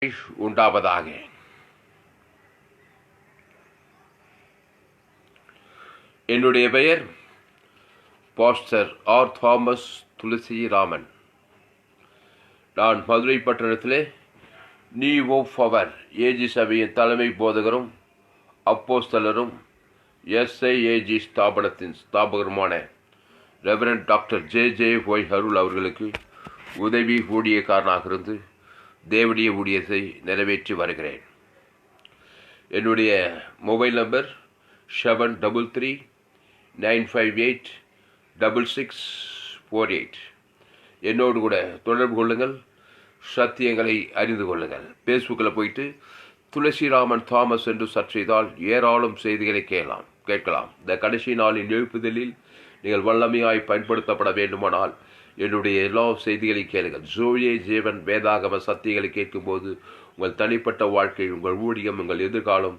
உண்டாவதாக. என்னுடைய பெயர் பாஸ்டர் ஆர் தாமஸ் துளசிராமன். நான் மதுரை பட்டணத்திலே நியூ ஹோப் ஃபார் ஏஜி சபையின் தலைமை போதகரும் அப்போஸ்தலரும் SIAG ஸ்தாபனத்தின் ஸ்தாபகருமான reverend doctor J.J. Y Arul அவர்களுக்கு உதவி ஊழியக்காரனாக இருந்து தேவனுடைய ஊழியத்தை நிறைவேற்றி வருகிறேன். என்னுடைய மொபைல் நம்பர் 7339586648. என்னோடு கூட தொடர்பு கொள்ளுங்கள், சத்தியங்களை அறிந்து கொள்ளுங்கள். ஃபேஸ்புக்கில் போயிட்டு துளசிராமன் தாமஸ் என்று சர்ச் செய்தால் ஏராளம் செய்திகளை கேட்கலாம். இந்த கடைசி நாளின் எழுப்புதலில் நீங்கள் வல்லமையாய் பயன்படுத்தப்பட வேண்டுமானால் என்னுடைய எல்லா செய்திகளையும் கேளுங்கள். ஜோயே ஜீவன் வேதாகம சத்தியங்களை கேட்கும்போது உங்கள் தனிப்பட்ட வாழ்க்கை, உங்கள் ஊழியம், உங்கள் எதிர்காலம்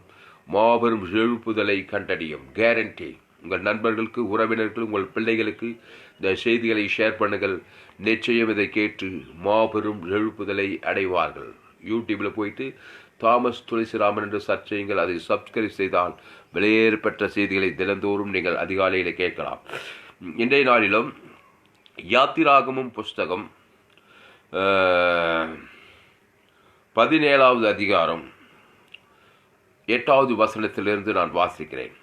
மாபெரும் எழுப்புதலை கண்டறியும். கேரண்டி. உங்கள் நண்பர்களுக்கு, உறவினர்கள், உங்கள் பிள்ளைகளுக்கு இந்த செய்திகளை ஷேர் பண்ணுங்கள். நிச்சயம் இதை கேட்டு மாபெரும் எழுப்புதலை அடைவார்கள். யூடியூப்பில் போயிட்டு தாமஸ் துளசிராமன் என்று சர்ச் செய்யுங்கள். அதை சப்ஸ்கிரைப் செய்தால் வெளியேறப்பட்ட செய்திகளை தினந்தோறும் நீங்கள் அதிகாலையில் கேட்கலாம். இன்றைய நாளிலும் யாத்திராகமம் புஸ்தகம் 17வது அதிகாரம் 8வது வசனத்திலிருந்து நான் வாசிக்கிறேன்.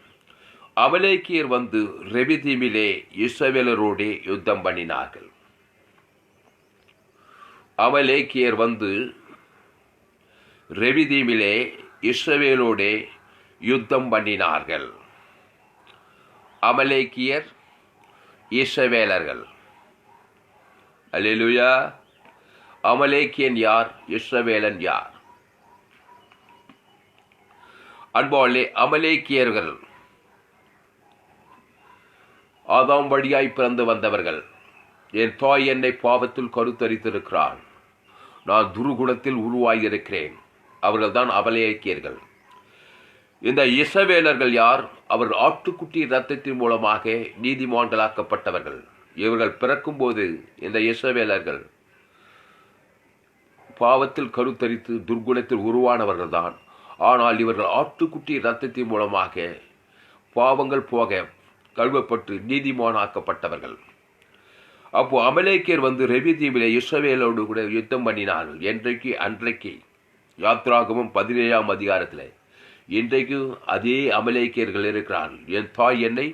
அமலேக்கியர் வந்து ரெவிதீமிலே இஸ்ரவேலரோடே யுத்தம் பண்ணினார்கள். அமலேக்கியர் வந்து ரெவிதீமிலே இஸ்ரவேலோடே யுத்தம் பண்ணினார்கள். அமலேக்கியர், இஸ்ரவேலர்கள். அல்லேலூயா. அமலேக்கியன் யார்? இஸ்ரவேலன் யார்? அன்பாலே, அமலேக்கியர்கள் ஆதாம் வழியாய் பிறந்து வந்தவர்கள். என் தாய் என்னை பாவத்தில் கருத்தரித்திருக்கிறான். நான் துருகுணத்தில் உருவாகியிருக்கிறேன். அவர்கள்தான் அமலேக்கியர்கள். இந்த இஸ்ரவேலர்கள் யார்? அவர்கள் ஆட்டுக்குட்டி இரத்தத்தின் மூலமாக நீதிமான்களாக்கப்பட்டவர்கள். இவர்கள் பிறக்கும்போது இந்த இஸ்ரவேலர்கள் பாவத்தில் கருத்தரித்து துர்குணத்தில் உருவானவர்கள் தான். ஆனால் இவர்கள் ஆட்டுக்குட்டி இரத்தத்தின் மூலமாக பாவங்கள் போக கழுவப்பட்டு நீதிமானாக்கப்பட்டவர்கள். அப்போ அமலேக்கியர் வந்து ரெவிதீமிலே இஸ்ரவேலோடு கூட யுத்தம் பண்ணினார்கள். அன்றைக்கு யாத்திராகமம் 17ஆம் அதிகாரத்தில் இன்றைக்கு அதே அமலேக்கியர்கள் இருக்கிறார்கள். என் தாய் என்னை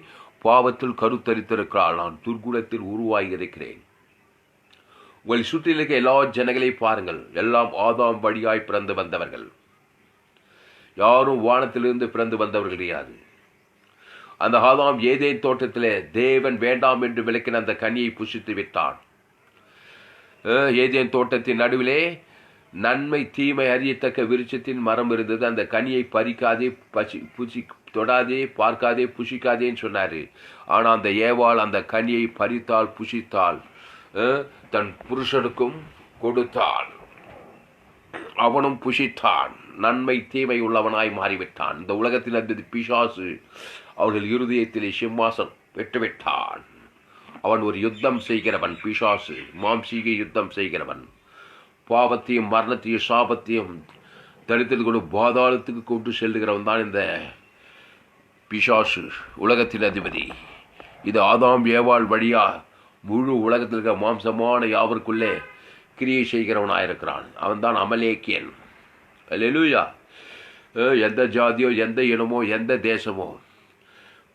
பாவத்தில் கருத்தரித்திருக்கிறாள். நான் துர்குணத்தில் உருவாகி இருக்கிறேன். உங்கள் சுற்றிலிருக்க எல்லா ஜனங்களையும் பாருங்கள். எல்லாம் ஆதாம் வழியாய் பிறந்து வந்தவர்கள். யாரும் வானத்திலிருந்து பிறந்து வந்தவர்கள் கிடையாது. அந்த ஆதாம் ஏதேன் தோட்டத்திலே தேவன் வேண்டாம் என்று விளக்கின அந்த கனியை புசித்து விட்டான். ஏதேன் தோட்டத்தின் நடுவிலே நன்மை தீமை அறியத்தக்க விருட்சத்தின் மரம் இருந்தது. அந்த கனியை பறிக்காதே, தொடாதே, பார்க்காதே, புசிக்காதேன்னு சொன்னார். ஆனால் அந்த ஏவாள் அந்த கனியை பறித்தாள், புசித்தாள், தன் புருஷனுக்கும் கொடுத்தாள். அவனும் புசித்தான். நன்மை தீமை உள்ளவனாய் மாறிவிட்டான். இந்த உலகத்தில் அந்த பிசாசு அவர்கள் இருதயத்திலே சிம்மாசம் பெற்றுவிட்டான். அவன் ஒரு யுத்தம் செய்கிறவன். பிசாசு மாம்சீக யுத்தம் செய்கிறவன். பாவத்தையும் மரணத்தையும் சாபத்தையும் தரித்திற்கு கொண்டு பாதாளத்துக்கு கொண்டு செல்லுகிறவன் தான் இந்த பிசாசு, உலகத்தின் அதிபதி. இது ஆதாம் ஏவாள் வழியா முழு உலகத்தில் இருக்கிற மாம்சமான யாவருக்குள்ளே கிரியை செய்கிறவனாயிருக்கிறான். அவன் தான் அமலேக்கியன். அல்லேலூயா. எந்த ஜாதியோ, எந்த இனமோ, எந்த தேசமோ,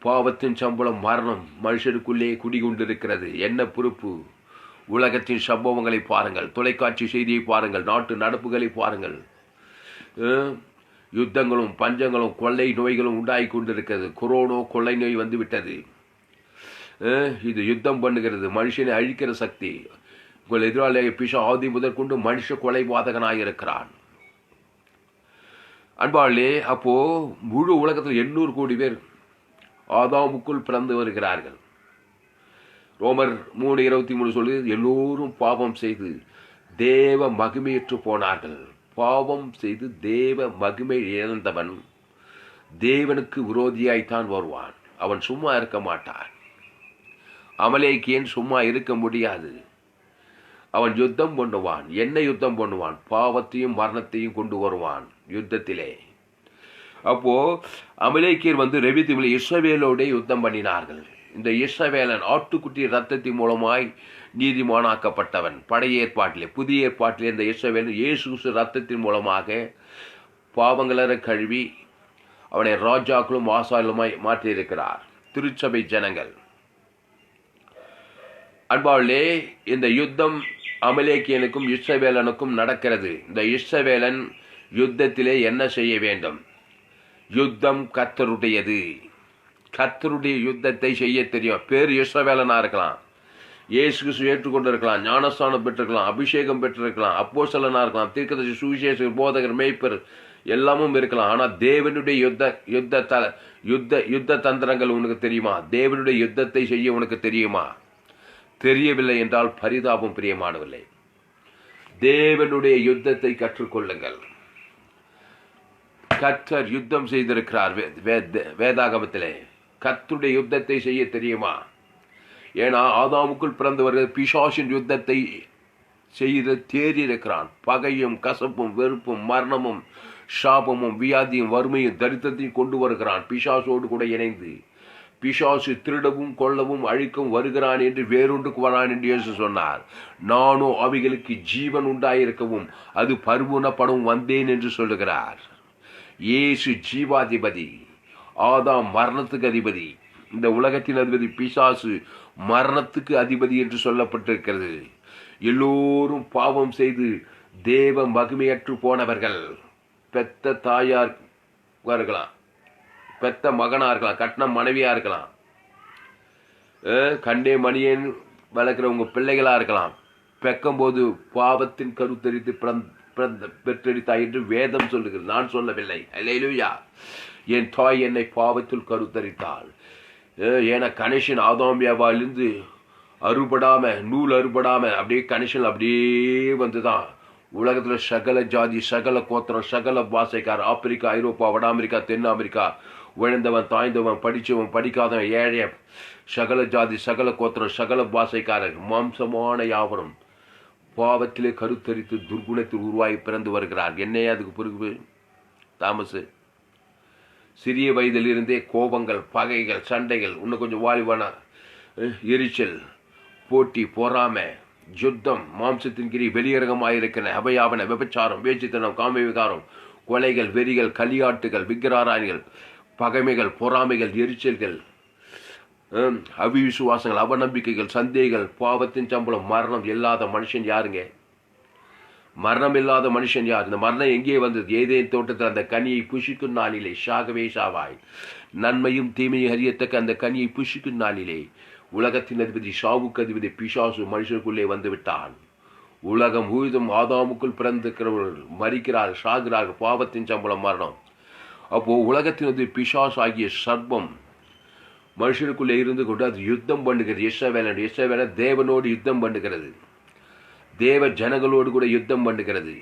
பாவத்தின் சம்பளம் மரணம் மனுஷனுக்குள்ளே குடிகொண்டிருக்கிறது. என்ன பொறுப்பு? உலகத்தின் சம்பவங்களை பாருங்கள், தொலைக்காட்சி செய்தியை பாருங்கள், நாட்டு நடப்புகளை பாருங்கள். யுத்தங்களும் பஞ்சங்களும் கொள்ளை நோய்களும் உண்டாகி கொண்டிருக்கிறது. கொரோனா கொள்ளை நோய் வந்து விட்டது. இது யுத்தம் பண்ணுகிறது, மனுஷனை அழிக்கிற சக்தி. உங்கள் எதிராளி பிசா ஆதி முதற்கொண்டு மனுஷ கொலைபாதகனாக இருக்கிறான். அன்பாளே, அப்போ முழு உலகத்தில் 800 கோடி பேர் ஆதாமுக்குள் பிறந்து வருகிறார்கள். ரோமர் 3:23 சொல்லி எல்லோரும் பாவம் செய்து தேவ மகிமையற்று போனார்கள். பாவம் செய்து தேவ மகிமை இழந்தவன் தேவனுக்கு விரோதியாய்த்தான் வருவான். அவன் சும்மா இருக்க மாட்டான். அமலேக்கியன் சும்மா இருக்க முடியாது. அவன் யுத்தம் பண்ணுவான். என்ன யுத்தம் பண்ணுவான்? பாவத்தையும் மரணத்தையும் கொண்டு வருவான் யுத்தத்திலே. அப்போ அமலேக்கியர் ரெவிதீமில் இஸ்ரவேலோட யுத்தம் பண்ணினார்கள். இந்த இஸ்ரவேலன் ஆட்டுக்குட்டி ரத்தத்தின் மூலமாய் நீதிமானாக்கப்பட்டவன். பழைய ஏற்பாட்டிலே. புதிய ஏற்பாட்டிலே இந்த இஸ்ரவேலன் இயேசு ரத்தத்தின் மூலமாக பாவங்களரை கழுவி அவனை ராஜாக்களும் ஆசாரியலுமாய் மாற்றியிருக்கிறார். திருச்சபை ஜனங்கள் அன்பாவிலே, இந்த யுத்தம் அமலேக்கியனுக்கும் இஸ்ரவேலனுக்கும் நடக்கிறது. இந்த இஸ்ரவேலன் யுத்தத்திலே என்ன செய்ய வேண்டும்? யுத்தம் கர்த்தருடையது. கர்த்தருடைய யுத்தத்தை செய்ய தெரியும். பேர் இஸ்ரவேலனா இருக்கலாம், இயேசு கிறிஸ்து ஏற்றுக்கொண்டு இருக்கலாம், ஞானஸ்தானம் பெற்றிருக்கலாம், அபிஷேகம் பெற்றிருக்கலாம், அப்போஸ்தலனா இருக்கலாம், தீர்க்கதரிசி, சுவிசேஷகர், போதகர், மேய்ப்பர் எல்லாமும் இருக்கலாம். ஆனா தேவனுடைய யுத்த தந்திரங்கள் உனக்கு தெரியுமா? தேவனுடைய யுத்தத்தை செய்ய உனக்கு தெரியுமா? தெரியவில்லை என்றால் பரிதாபம் பிரியமானவில்லை. தேவனுடைய யுத்தத்தை கற்றுக்கொள்ளுங்கள். கர்த்தர் யுத்தம் செய்திருக்கிறார் வேதாகமத்திலே. கர்த்தருடைய யுத்தத்தை செய்ய தெரியுமா? ஏன்னா ஆதாமுக்குள் பிறந்தவர்கள் பிசாசின் யுத்தத்தை செய்து தேறியிருக்கிறான். பகையும் கசப்பும் வெறுப்பும் மரணமும் சாபமும் வியாதியும் வறுமையும் தரித்திரத்தையும் கொண்டு வருகிறான் பிசாசோடு கூட இணைந்து. பிசாசு திருடவும் கொல்லவும் அழிக்கவும் வருகிறான் என்று வேறொன்றுக்கு வரான் என்று இயேசு சொன்னார். நானோ அவைகளுக்கு ஜீவன் உண்டாயிருக்கவும் அது பரிபூரணப்படவும் வந்தேன் என்று சொல்லுகிறார். இயேசு ஜீவாதிபதி, ஆதாம் மரணத்துக்கு அதிபதி, இந்த உலகத்தின் அதிபதி பிசாசு மரணத்துக்கு அதிபதி என்று சொல்லப்பட்டிருக்கிறது. எல்லோரும் பாவம் செய்து தேவ மகிமையற்று போனவர்கள். பெத்த தாயார் இருக்கலாம், பெத்த மகனா இருக்கலாம், கட்டின மனைவியா இருக்கலாம், கண்டே மணியன் வளர்க்கிற உங்க பிள்ளைகளா இருக்கலாம். பெக்கும் போது பாவத்தின் கருத்தரித்து பெற்றெடுத்தாய் என்று வேதம் சொல்லுகிறது, நான் சொல்லவில்லை. அல்லேலூயா. என் தாய் என்னை பாவத்தில் கருத்தரித்தாள். ஏன்னா கணேசன் ஆதாமியாவிலிருந்து அறுபடாம, நூல் அறுபடாம அப்படியே கணேசன் அப்படியே வந்துதான் உலகத்துல சகல ஜாதி, சகல கோத்திரம், சகல பாசைக்கார், ஆப்பிரிக்கா, ஐரோப்பா, வட அமெரிக்கா, தென் அமெரிக்கா, உழைந்தவன் தாய்ந்தவன், படிச்சவன் படிக்காதவன், ஏழைய, சகல ஜாதி, சகல கோத்திரம், சகல பாசைக்காரர், மாம்சமான யாவரும் பாவத்திலே கருத்தரித்து துர்குணத்தில் உருவாகி பிறந்து வருகிறார். என்னையே அதுக்கு பிறகு தாமஸ் சிறிய வயதிலிருந்தே கோபங்கள், பகைகள், சண்டைகள், இன்னும் கொஞ்சம் வாலிபான எரிச்சல், போட்டி, பொறாமை, யுத்தம், மாம்சத்தின் கிரி, வெளியரங்கமாயிருக்கிற அபயாவன, விபச்சாரம், வேச்சித்தனம், காம விகாரம், கொலைகள், வெறிகள், கலியாட்டுகள், விக்கிராராயணிகள், பகைமைகள், பொறாமைகள், எரிச்சல்கள், அவிசுவாசங்கள், அவநம்பிக்கைகள், சந்தேகங்கள், பாவத்தின் சம்பளம், மரணம் இல்லாத மனுஷன் யாருங்க? மரணம் இல்லாத மனுஷன் யார்? இந்த மரணம் எங்கே வந்தது? ஏதேன் தோட்டத்தில் அந்த கனியை புஷிக்கும் நாளிலே சாகவே சாவாய். நன்மையும் தீமையை அறியத்தக்க அந்த கனியை புஷிக்கும் நாளிலே உலகத்தின் அதிபதி, சாவுக்கு அதிபதி பிசாசு மனுஷனுக்குள்ளே வந்து விட்டான். உலகம் முழுதும் ஆதாமுக்குள் பிறந்திருக்கிறவர்கள் மறிக்கிறார், சாகிறார்கள். பாவத்தின் சம்பளம் மரணம். அப்போ உலகத்தின் அதிபதி பிசாசு ஆகிய சர்ப்பம் மனுஷனுக்குள்ளே இருந்து கொண்டு அது யுத்தம் பண்ணுகிறது. இஸ்ரவேலன் தேவனோடு யுத்தம் பண்ணுகிறது, தேவ ஜனங்களோடு கூட யுத்தம் பண்ணுகிறது.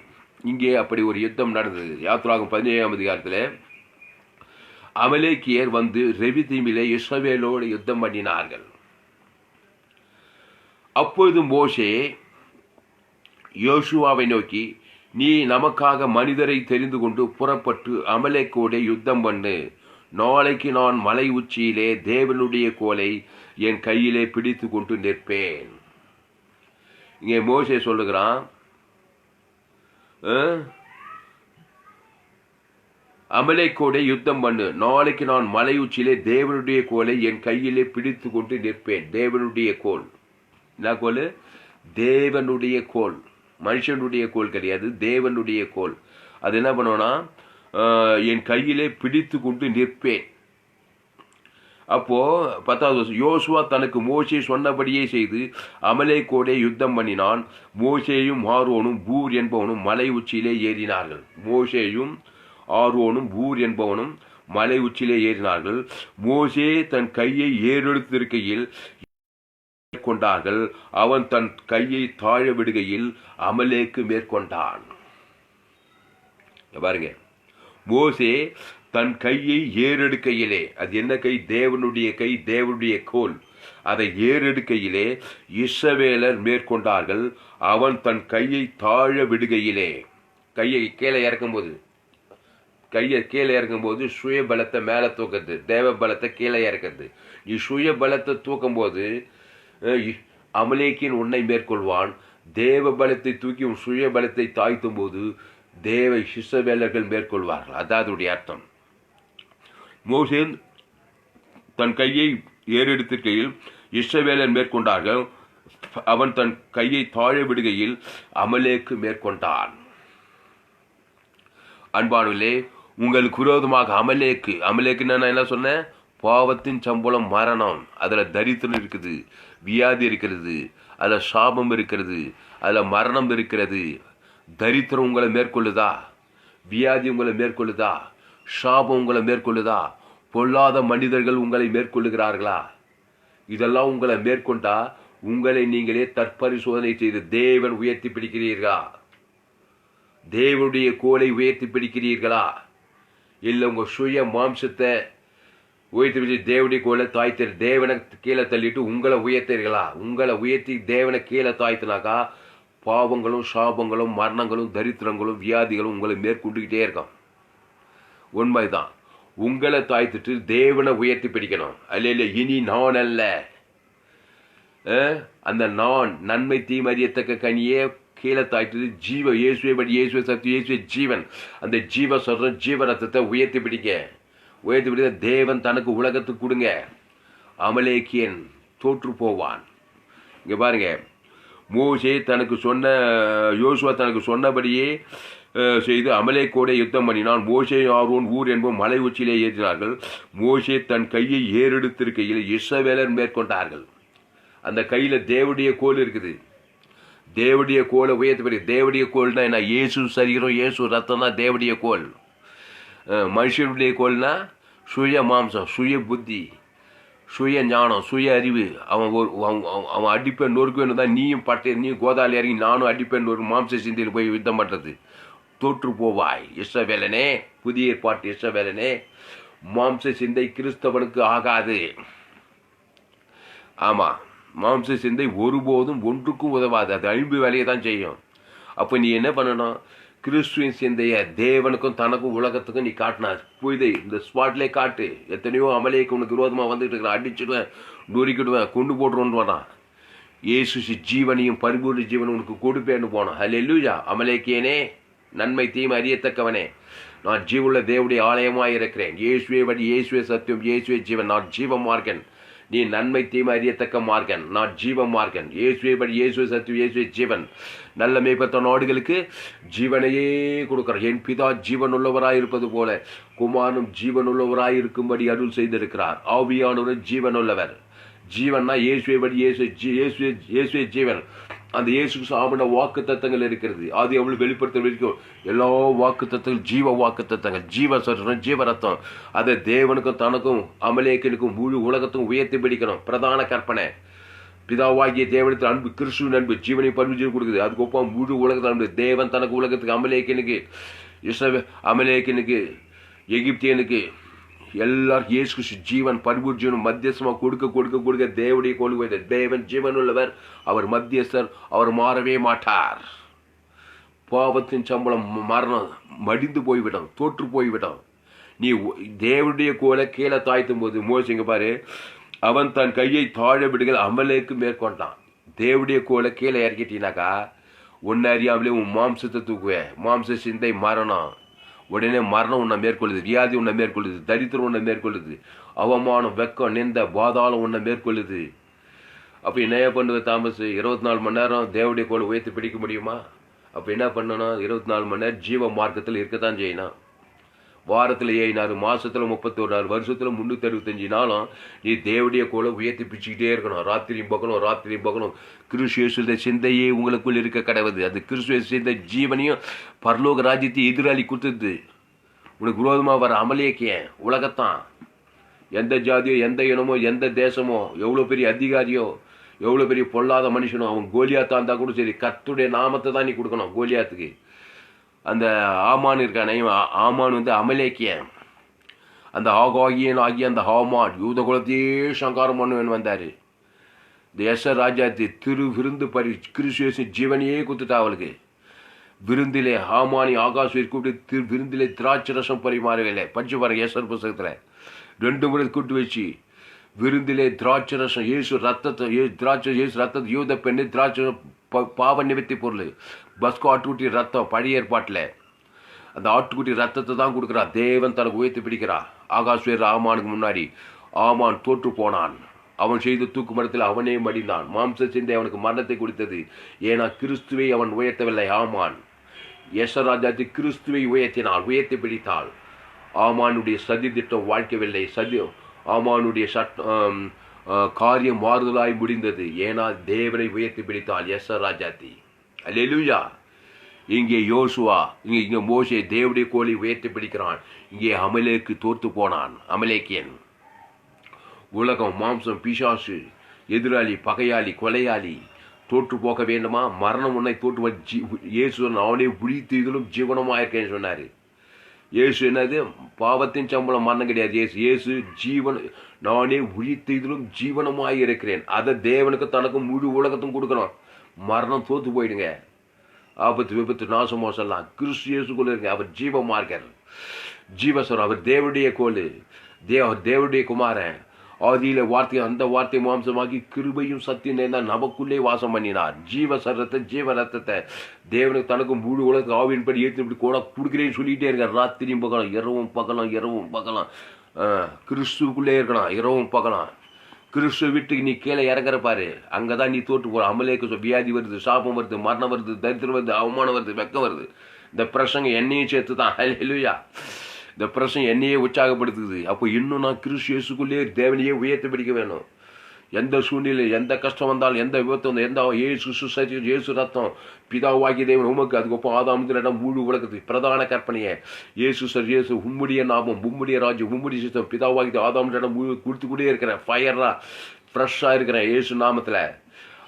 இங்கே அப்படி ஒரு யுத்தம் நடந்தது. யாத்திராகமம் 17ஆம் அதிகாரத்தில் அமலேக்கியர் ரெவிதீமிலே இஸ்ரவேலோடு யுத்தம் பண்ணினார்கள். அப்பொழுது மோசே யோசுவாவை நோக்கி, நீ நமக்காக மனிதரை தெரிந்து கொண்டு புறப்பட்டு அமலேக்கோடு யுத்தம் பண்ணு. நாளைக்கு நான் மலை உச்சியிலே தேவனுடைய கோலை என் கையிலே பிடித்து கொண்டு நிற்பேன். இங்கே மோசே சொல்லுகிறான், அமலேக்கோட யுத்தம் பண்ணு. நாளைக்கு நான் மலை உச்சியிலே தேவனுடைய கோலை என் கையிலே பிடித்து கொண்டு நிற்பேன். தேவனுடைய கோல் என்ன கோல்? தேவனுடைய கோல், மனுஷனுடைய கோல் கிடையாது, தேவனுடைய கோல். அது என்ன பண்ணுவோம்னா, என் கையிலே பிடித்து கொண்டு நிற்பேன். அப்போ 10வது வருஷம் யோசுவா தனக்கு மோசே சொன்னபடியே செய்து அமலேக்கோடே யுத்தம் பண்ணினான். மோசேயும் ஆரோனும் பூர் என்பவனும் மலை உச்சியிலே ஏறினார்கள். மோசேயும் ஆரோனும் பூர் என்பவனும் மலை உச்சியிலே ஏறினார்கள். மோசே தன் கையை ஏறெடுத்திருக்கையில் கொண்டார்கள். அவன் தன் கையை தாழ விடுகையில் அமலேக்கு மேற்கொண்டான். பாருங்க, மோசே தன் கையை ஏறெடுக்கையிலே, அது என்ன கை? தேவனுடைய கை, தேவனுடைய கோல். அதை ஏறெடுக்கையிலே இஸ்ரவேலர் மேற்கொண்டார்கள். அவன் தன் கையை தாழ விடுகையிலே, கையை கீழே இறக்கும்போது சுய பலத்தை மேலே தூக்குறது, தேவ பலத்தை கீழே இறக்குறது. நீ சுய பலத்தை தூக்கும் போது அமலேக்கின் உன்னை மேற்கொள்வான். தேவ பலத்தை தூக்கி உன் சுய பலத்தை தாய்த்தும் போது தேவ இஸ்ரவேலர்கள் மேற்கொள்வார்கள். அதாவது அர்த்தம். மோசே தன் கையை ஏறெடுத்திருக்கையில் இஸ்ரவேலர் மேற்கொண்டார்கள். அவன் தன் கையை தாழ விடுகையில் அமலேக்கு மேற்கொண்டான். அன்பானவர்களே, உங்களுக்கு விரோதமாக அமலேக்கு நான் என்ன சொன்னேன்? பாவத்தின் சம்பளம் மரணம். அதில் தரித்திரம் இருக்குது, வியாதி இருக்கிறது, அதில் சாபம் இருக்கிறது, அதில் மரணம் இருக்கிறது. தரித்திரம் உங்களை மேற்கொள்ளுதா? வியாதி உங்களை மேற்கொள்ளுதா? சாபம் உங்களை மேற்கொள்ளுதா? பொல்லாத மனிதர்கள் உங்களை மேற்கொள்ளுகிறார்களா? இதெல்லாம் உங்களை மேற்கொண்டா உங்களை நீங்களே தற்பரிசோதனை செய்து தேவன் உயர்த்தி பிடிக்கிறீர்களா? தேவனுடைய கோலை உயர்த்தி பிடிக்கிறீர்களா? இல்லை உங்கள் சுய மாம்சத்தை உயர்த்தி பிடிச்சி தேவனுடைய கோலை தாய்த்து தேவனை கீழே தள்ளிட்டு உங்களை உயர்த்தீர்களா? உங்களை உயர்த்தி தேவனை கீழே தாய்த்தினாக்கா பாவங்களும் சாபங்களும் மரணங்களும் தரித்திரங்களும் வியாதிகளும் உங்களை மேற்கொண்டுகிட்டே இருக்கும். உண்மைதான். உங்களை தாய்த்துட்டு தேவனை உயர்த்தி பிடிக்கணும். அல்ல இனி நான் அல்ல, அந்த நான் நன்மை தீமறியத்தக்க கனியே கீழே தாய்த்து இயேசுவை சக்தி, இயேசுவை ஜீவன், அந்த ஜீவ ரத்தத்தை உயர்த்தி பிடிக்க தேவன் தனக்கு உலகத்துக்கு கொடுங்க. அமலேக்கியன் தோற்று போவான். இங்க பாருங்க, மோசே யோசுவா தனக்கு சொன்னபடியே செய்து அமலேக்கோட யுத்தம் பண்ணினான். மோசே ஆரோன் ஊர் என்போம் மலை உச்சியிலே ஏற்றினார்கள். மோசே தன் கையை ஏறெடுத்திருக்கையில் இஸ்ரவேலர் மேற்கொண்டார்கள். அந்த கையில தேவடைய கோல் இருக்குது. தேவடைய கோலை உயர்த்தி, தேவடைய கோல்னா என்ன? இயேசு சரீரம், இயேசு ரத்தம் தான் தேவடைய கோல். மனுஷனுடைய கோல்னா சுய மாம்சம், சுய புத்தி, சுய ஞானம், சுய அறிவு. அவன் அடிப்பேன் நொறுக்குவேன்னு தான் நீயும் கோதாலி இறங்கி நானும் அடிப்பேன் ஒரு மாம்ச சிந்தையில் போய் யுத்தம் பண்ணுறது. தோற்று போவாய் இஸ்ரவேலனே, புதிய ஏற்பாட்டு இஸ்ரவேலனே. மாம்ச சிந்தை கிறிஸ்தவனுக்கு ஆகாது. ஆமா, மாம்ச சிந்தை ஒருபோதும் ஒன்றுக்கும் உதவாது. அது அழிவு வேலையை தான் செய்யும். அப்போ நீ என்ன பண்ணணும்? கிறிஸ்துவின் சிந்தைய தேவனுக்கும் தனக்கும் உலகத்துக்கும் நீ காட்டினா புரியுது. இந்த ஸ்பாட்லேயே காட்டு. எத்தனையோ அமலேக்கு உனக்கு விரோதமாக வந்துட்டு இருக்கிற, அடிச்சுடுவேன், நொறுக்கிடுவேன், கொண்டு போட்டுருவோன்னு போனான். இயேசு ஜீவனையும் பரிபூர்ண ஜீவனும் உனக்கு கொடுப்பேன்னு போனான். அல்லேலூயா. அமலேக்கியனே, நன்மை தீமை அறியத்தக்கவனே, நான் ஜீவுள்ள தேவனுடைய ஆலயமாக இருக்கிறேன். இயேசுவே வழி, இயேசுவே சத்தியம், இயேசுவே ஜீவன். நான் ஜீவ மார்க்கன். நீ நன்மை தீமை அறியத்தக்க மார்க்கன். நான் ஜீவ மார்க்கன். இயேசுவே வழி, இயேசுவே சத்தியம், இயேசுவே ஜீவன். நல்ல மேய்ப்பட்ட நாடுகளுக்கு ஜீவனையே கொடுக்கிறார். என் பிதா ஜீவன் உள்ளவராய் இருப்பது போல குமாரனும் ஜீவன் உள்ளவராய் இருக்கும்படி அருள் செய்திருக்கிறார். ஆவியானவர் ஜீவன் உள்ளவர். ஜீவன்னா இயேசுவே வழி, இயேசுவே ஜீவன். அந்த இயேசுக்கு சாமின வாக்கு தத்தங்கள் இருக்கிறது. அது எவ்வளவு வெளிப்படுத்த வரைக்கும் எல்லா வாக்கு தத்தங்கள் ஜீவ வாக்கு தத்தங்கள், ஜீவ சரீரம், ஜீவ ரத்தம். அதை தேவனுக்கும் தனக்கும் அமலேக்கனுக்கும் முழு உலகத்துக்கும் உயர்த்தி பிடிக்கணும். பிரதான கற்பனை பிதாவாகிய தேவனத்தில் அன்பு, கிறிஸ்துவின் அன்பு ஜீவனை பரிமிஜன் கொடுக்குது. அதுக்கு ஒப்பா முழு உலகத்தில் அன்பு. தேவன் தனக்கு உலகத்துக்கு அமலேக்கனுக்கு, அமலேக்கனுக்கு, எகிப்தியனுக்கு எல்லாருக்கும் இயேசு ஜீவன் பரிபூர்ஜனும் மத்தியஸ்தமாக கொடுக்க தேவடைய கொள்கை. தேவன் ஜீவன் உள்ளவர், அவர் மத்தியஸ்தர், அவர் மாறவே மாட்டார். பாவத்தின் சம்பளம் மரணம், மடிந்து போய்விடும், தோற்று போய்விடும். நீ தேவனுடைய கோலை கீழே தாய்த்தும் போது மோசிங்க பாரு, அவன் தன் கையை தாழ விடுகள் அமலேக்கு மேற்கொண்டான். தேவனுடைய கோலை கீழே இறக்கிட்டீனாக்கா ஒன்னு அறியாமலே உன் மாம்சத்தை தூக்குவேன். மாம்ச சிந்தை மரணம். உடனே மரணம் உன்னை மேற்கொள்ளுது, வியாதி உன்னை மேற்கொள்ளுது, தரித்திரம் உன்னை மேற்கொள்ளுது, அவமானம், வெக்கம், நிந்த, பாதாளம் உன்னை மேற்கொள்ளுது. அப்போ என்ன பண்ணுவது தாமஸ்? 24 மணி நேரம் தேவடைய கோலை உயர்த்தி பிடிக்க முடியுமா? அப்போ என்ன பண்ணணும்? 24 மணி நேரம் ஜீவ மார்க்கத்தில் இருக்கத்தான் செய்யணும். வாரத்தில் 7 நாள், மாசத்துல 31 நாள், வருஷத்துல 365 நாளும் நீ தேவடைய கோலை உயர்த்தி பிடிச்சிக்கிட்டே இருக்கணும். ராத்திரியும் பகலும் கிறிஸ்துவ சிந்தையே உங்களுக்குள் இருக்க கடவுது. அது கிறிஸ்துவ சிந்தை ஜீவனையும் பரலோக ராஜ்யத்தையும் எதிராளி கொடுத்தது. உனக்கு விரோதமாக வர அமலேக்கியன் உலகத்தான். எந்த ஜாதியோ, எந்த இனமோ, எந்த தேசமோ, எவ்வளோ பெரிய அதிகாரியோ, எவ்வளோ பெரிய பொல்லாத மனுஷனோ, அவன் கோலியாத்தா இருந்தால் கூட சரி, கர்த்தருடைய நாமத்தை தான் நீ கொடுக்கணும் கோலியாத்துக்கு. அந்த ஆமான் இருக்கானே, ஆமான் அமலேக்கியன். அந்த ஆகிய அந்த ஹாமான் யூத குலத்தையே சங்காரம் பண்ணுவேன் வந்தார். இந்த எஸ்ஆர் ராஜாத்தி திரு விருந்து கிறிஸ்துவின் ஜீவனையே குத்துட்டா அவளுக்கு. விருந்திலே ஹாமானி ஆகாசுவை கூப்பிட்டு விருந்திலே திராட்சை ரசம் பரிமாறவில்லை. பஞ்சு பாருங்க எஸ்ஆர் புஸ்தகத்தில் 2 முறை கூட்டு வச்சு விருந்திலே திராட்சை ரசம் இயேசு ரத்தத்தை இயேசு ரத்தத்தை யூத பெண்ணு திராட்சை பாவ நிவர்த்தி பொருள். பஸ்கோ ஆட்டுக்குட்டி ரத்தம் பழைய ஏற்பாட்டில் அந்த ஆட்டுக்குட்டி ரத்தத்தை தான் கொடுக்குறான். தேவன் தனக்கு உயர்த்தி பிடிக்கிறான். ஆகாஸ்வேர் ஆமானுக்கு முன்னாடி ஆமான் தோற்று போனான். அவன் செய்த தூக்கு மரத்தில் அவனே மடிந்தான். மாம்ச சிந்தை அவனுக்கு மரணத்தை கொடுத்தது. ஏன்னா கிறிஸ்துவை அவன் உயர்த்தவில்லை. ஆமான் எஸ்ஆர் ராஜாத்தி கிறிஸ்துவை உயர்த்தினாள், உயர்த்தி பிடித்தாள். ஆமானுடைய சதி திட்டம் வாழ்க்கவில்லை. ஆமானுடைய காரியம் மாறுதலாய் முடிந்தது. ஏன்னா தேவனை உயர்த்தி பிடித்தாள் எஸ்ஆர் ராஜாத்தி. அல்லேலூயா. இங்கே யோசுவா, இங்கே மோசே தேவடைய கோழி உயர்த்தி பிடிக்கிறான். இங்கே அமலேக்கு தோற்று போனான். அமலேக்கியன் உலகம், மாம்சம், பிசாசு, எதிராளி, பகையாளி, கொலையாளி தோற்று போக வேண்டுமா? மரணம் உன்னை தோற்று இயேசு அவனே விழித்தீர்களும் ஜீவனமாக இருக்கேன்னு சொன்னார். இயேசு என்னது? பாவத்தின் சம்பளம் மரணம் கிடையாது. இயேசு ஜீவன், நானே விழித்தீர்களும் ஜீவனமாக இருக்கிறேன். அதை தேவனுக்கு தனக்கும் முழு உலகத்தும் கொடுக்கணும். மரணம் தோற்று போயிடுங்க. ஆபத்து விபத்து நாச மோசம்லாம் கிறிஸ்து இயேசுக்குள்ள இருக்கு. அவர் ஜீவமார்க்கர், ஜீவஸ்வரம். அவர் தேவனுடைய கோல், தேவனுடைய குமாரன். ஆதியில வார்த்தை, அந்த வார்த்தை மாம்சமாகி கிருபையும் சத்தியம் தான் நமக்குள்ளே வாசம் பண்ணினார். ஜீவ சரத்தை, ஜீவ ரத்தத்தை தேவனுக்கு தனக்கு முழு உலக ஆவியின்படி ஏற்றி இப்படி கூட கொடுக்குறேன்னு சொல்லிகிட்டே இருக்கார். ராத்திரியும் பார்க்கலாம், இரவும் பார்க்கலாம், இரவும் பார்க்கலாம். கிறிஸ்துக்குள்ளே இருக்கலாம், இரவும் பார்க்கலாம். கிறிஸ்துவ வீட்டுக்கு நீ கீழே இறங்குற பாரு, அங்கதான் நீ தோற்று போற. அமலேக்கு வியாதி வருது, சாபம் வருது, மரணம் வருது, தரித்திரம் வருது, அவமானம் வருது, வெக்கம் வருது. இந்த பிரசங்க என்னையும் சேர்த்து தான். ஹல்லேலூயா. இந்த பிரசங்க என்னையே உற்சாகப்படுத்துது. அப்போ இன்னும் நான் கிறிஸ்து இயேசுக்குள்ளே தேவனையே உயர்த்தி பிடிக்க வேணும். எந்த சூழ்நிலை, எந்த கஷ்டம் வந்தாலும், எந்த விபத்து வந்தால், எந்த இயேசு ரத்தம் பிதாவாகிய தேவன் உமக்கு, அதுக்கப்புறம் ஆதாமுக்கு இடம் முழு உலகத்துக்கு பிரதான கற்பனையை இயேசு உம்முடைய நாமம், உம்முடைய ராஜ்யம், உம்முடைய சித்தம் பிதாவாகிய ஆதாமுக்கு இடம் முழு கொடுத்துக்கூடே இருக்கிறேன். ஃபயரா ஃப்ரெஷ்ஷாக இருக்கிறேன் இயேசு நாமத்தில்.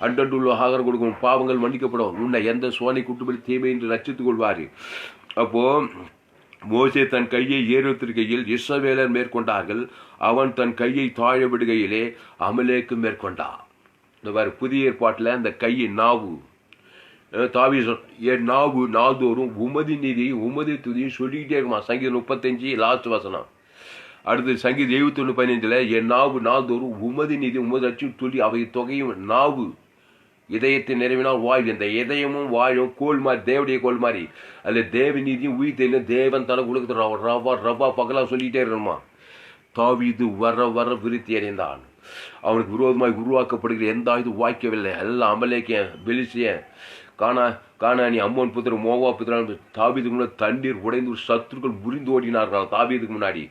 அண்டண்டுள்ள ஆகாரம் கொடுக்கும், பாவங்கள் மன்னிக்கப்படும். உன்னை எந்த சோனை கூட்டுப்படி தீமை என்று ரட்சித்துக் கொள்வார். அப்போ மோசே தன் கையை ஏறுத்திருக்கையில் இஸ்ரவேலர் மேற்கொண்டார்கள். அவன் தன் கையை தாழ விடுகையிலே அமலேக்கு மேற்கொண்டான். இந்த மாதிரி புதிய ஏற்பாட்டில் அந்த கையை நாவு தாவி என் நாவு நாள்தோறும் உமதி நீதி உமதி துதியும் சொல்லிக்கிட்டே இருக்குமா. சங்கீதம் 35 லாஸ்ட் வசனம். அடுத்து சங்கீதம் 71:15 என் நாவு நாள்தோறும் உமதி நீதி உமது அச்சு துளி அவை தொகையும். நாவு இதயத்தை நிறைவினால் வாய், இந்த இதயமும் வாயும் கோல் மாதிரி, தேவடைய கோல் மாதிரி. அதில் தேவ நீதியும் உயிர்த்தையும் தேவன் தனக்கு உலகத்தில் ரவா பகலா சொல்லிக்கிட்டே இருக்கணுமா. தாவீது வர விருத்தி அடைந்தான். அவனுக்கு விரோதமாய் உருவாக்கப்படுகிற எந்த இது வாய்க்கவில்லை. எல்லாம் அமலேக்கியன், பெலிசியன், கானானி, அம்மோன் புத்திர, மோவா புத்திரன். தாவீதுக்கு முன்னாடி தண்ணீர் உடைந்து சத்துருக்கள் முறிந்து ஓடினார்கள் தாவீதுக்கு முன்னாடி.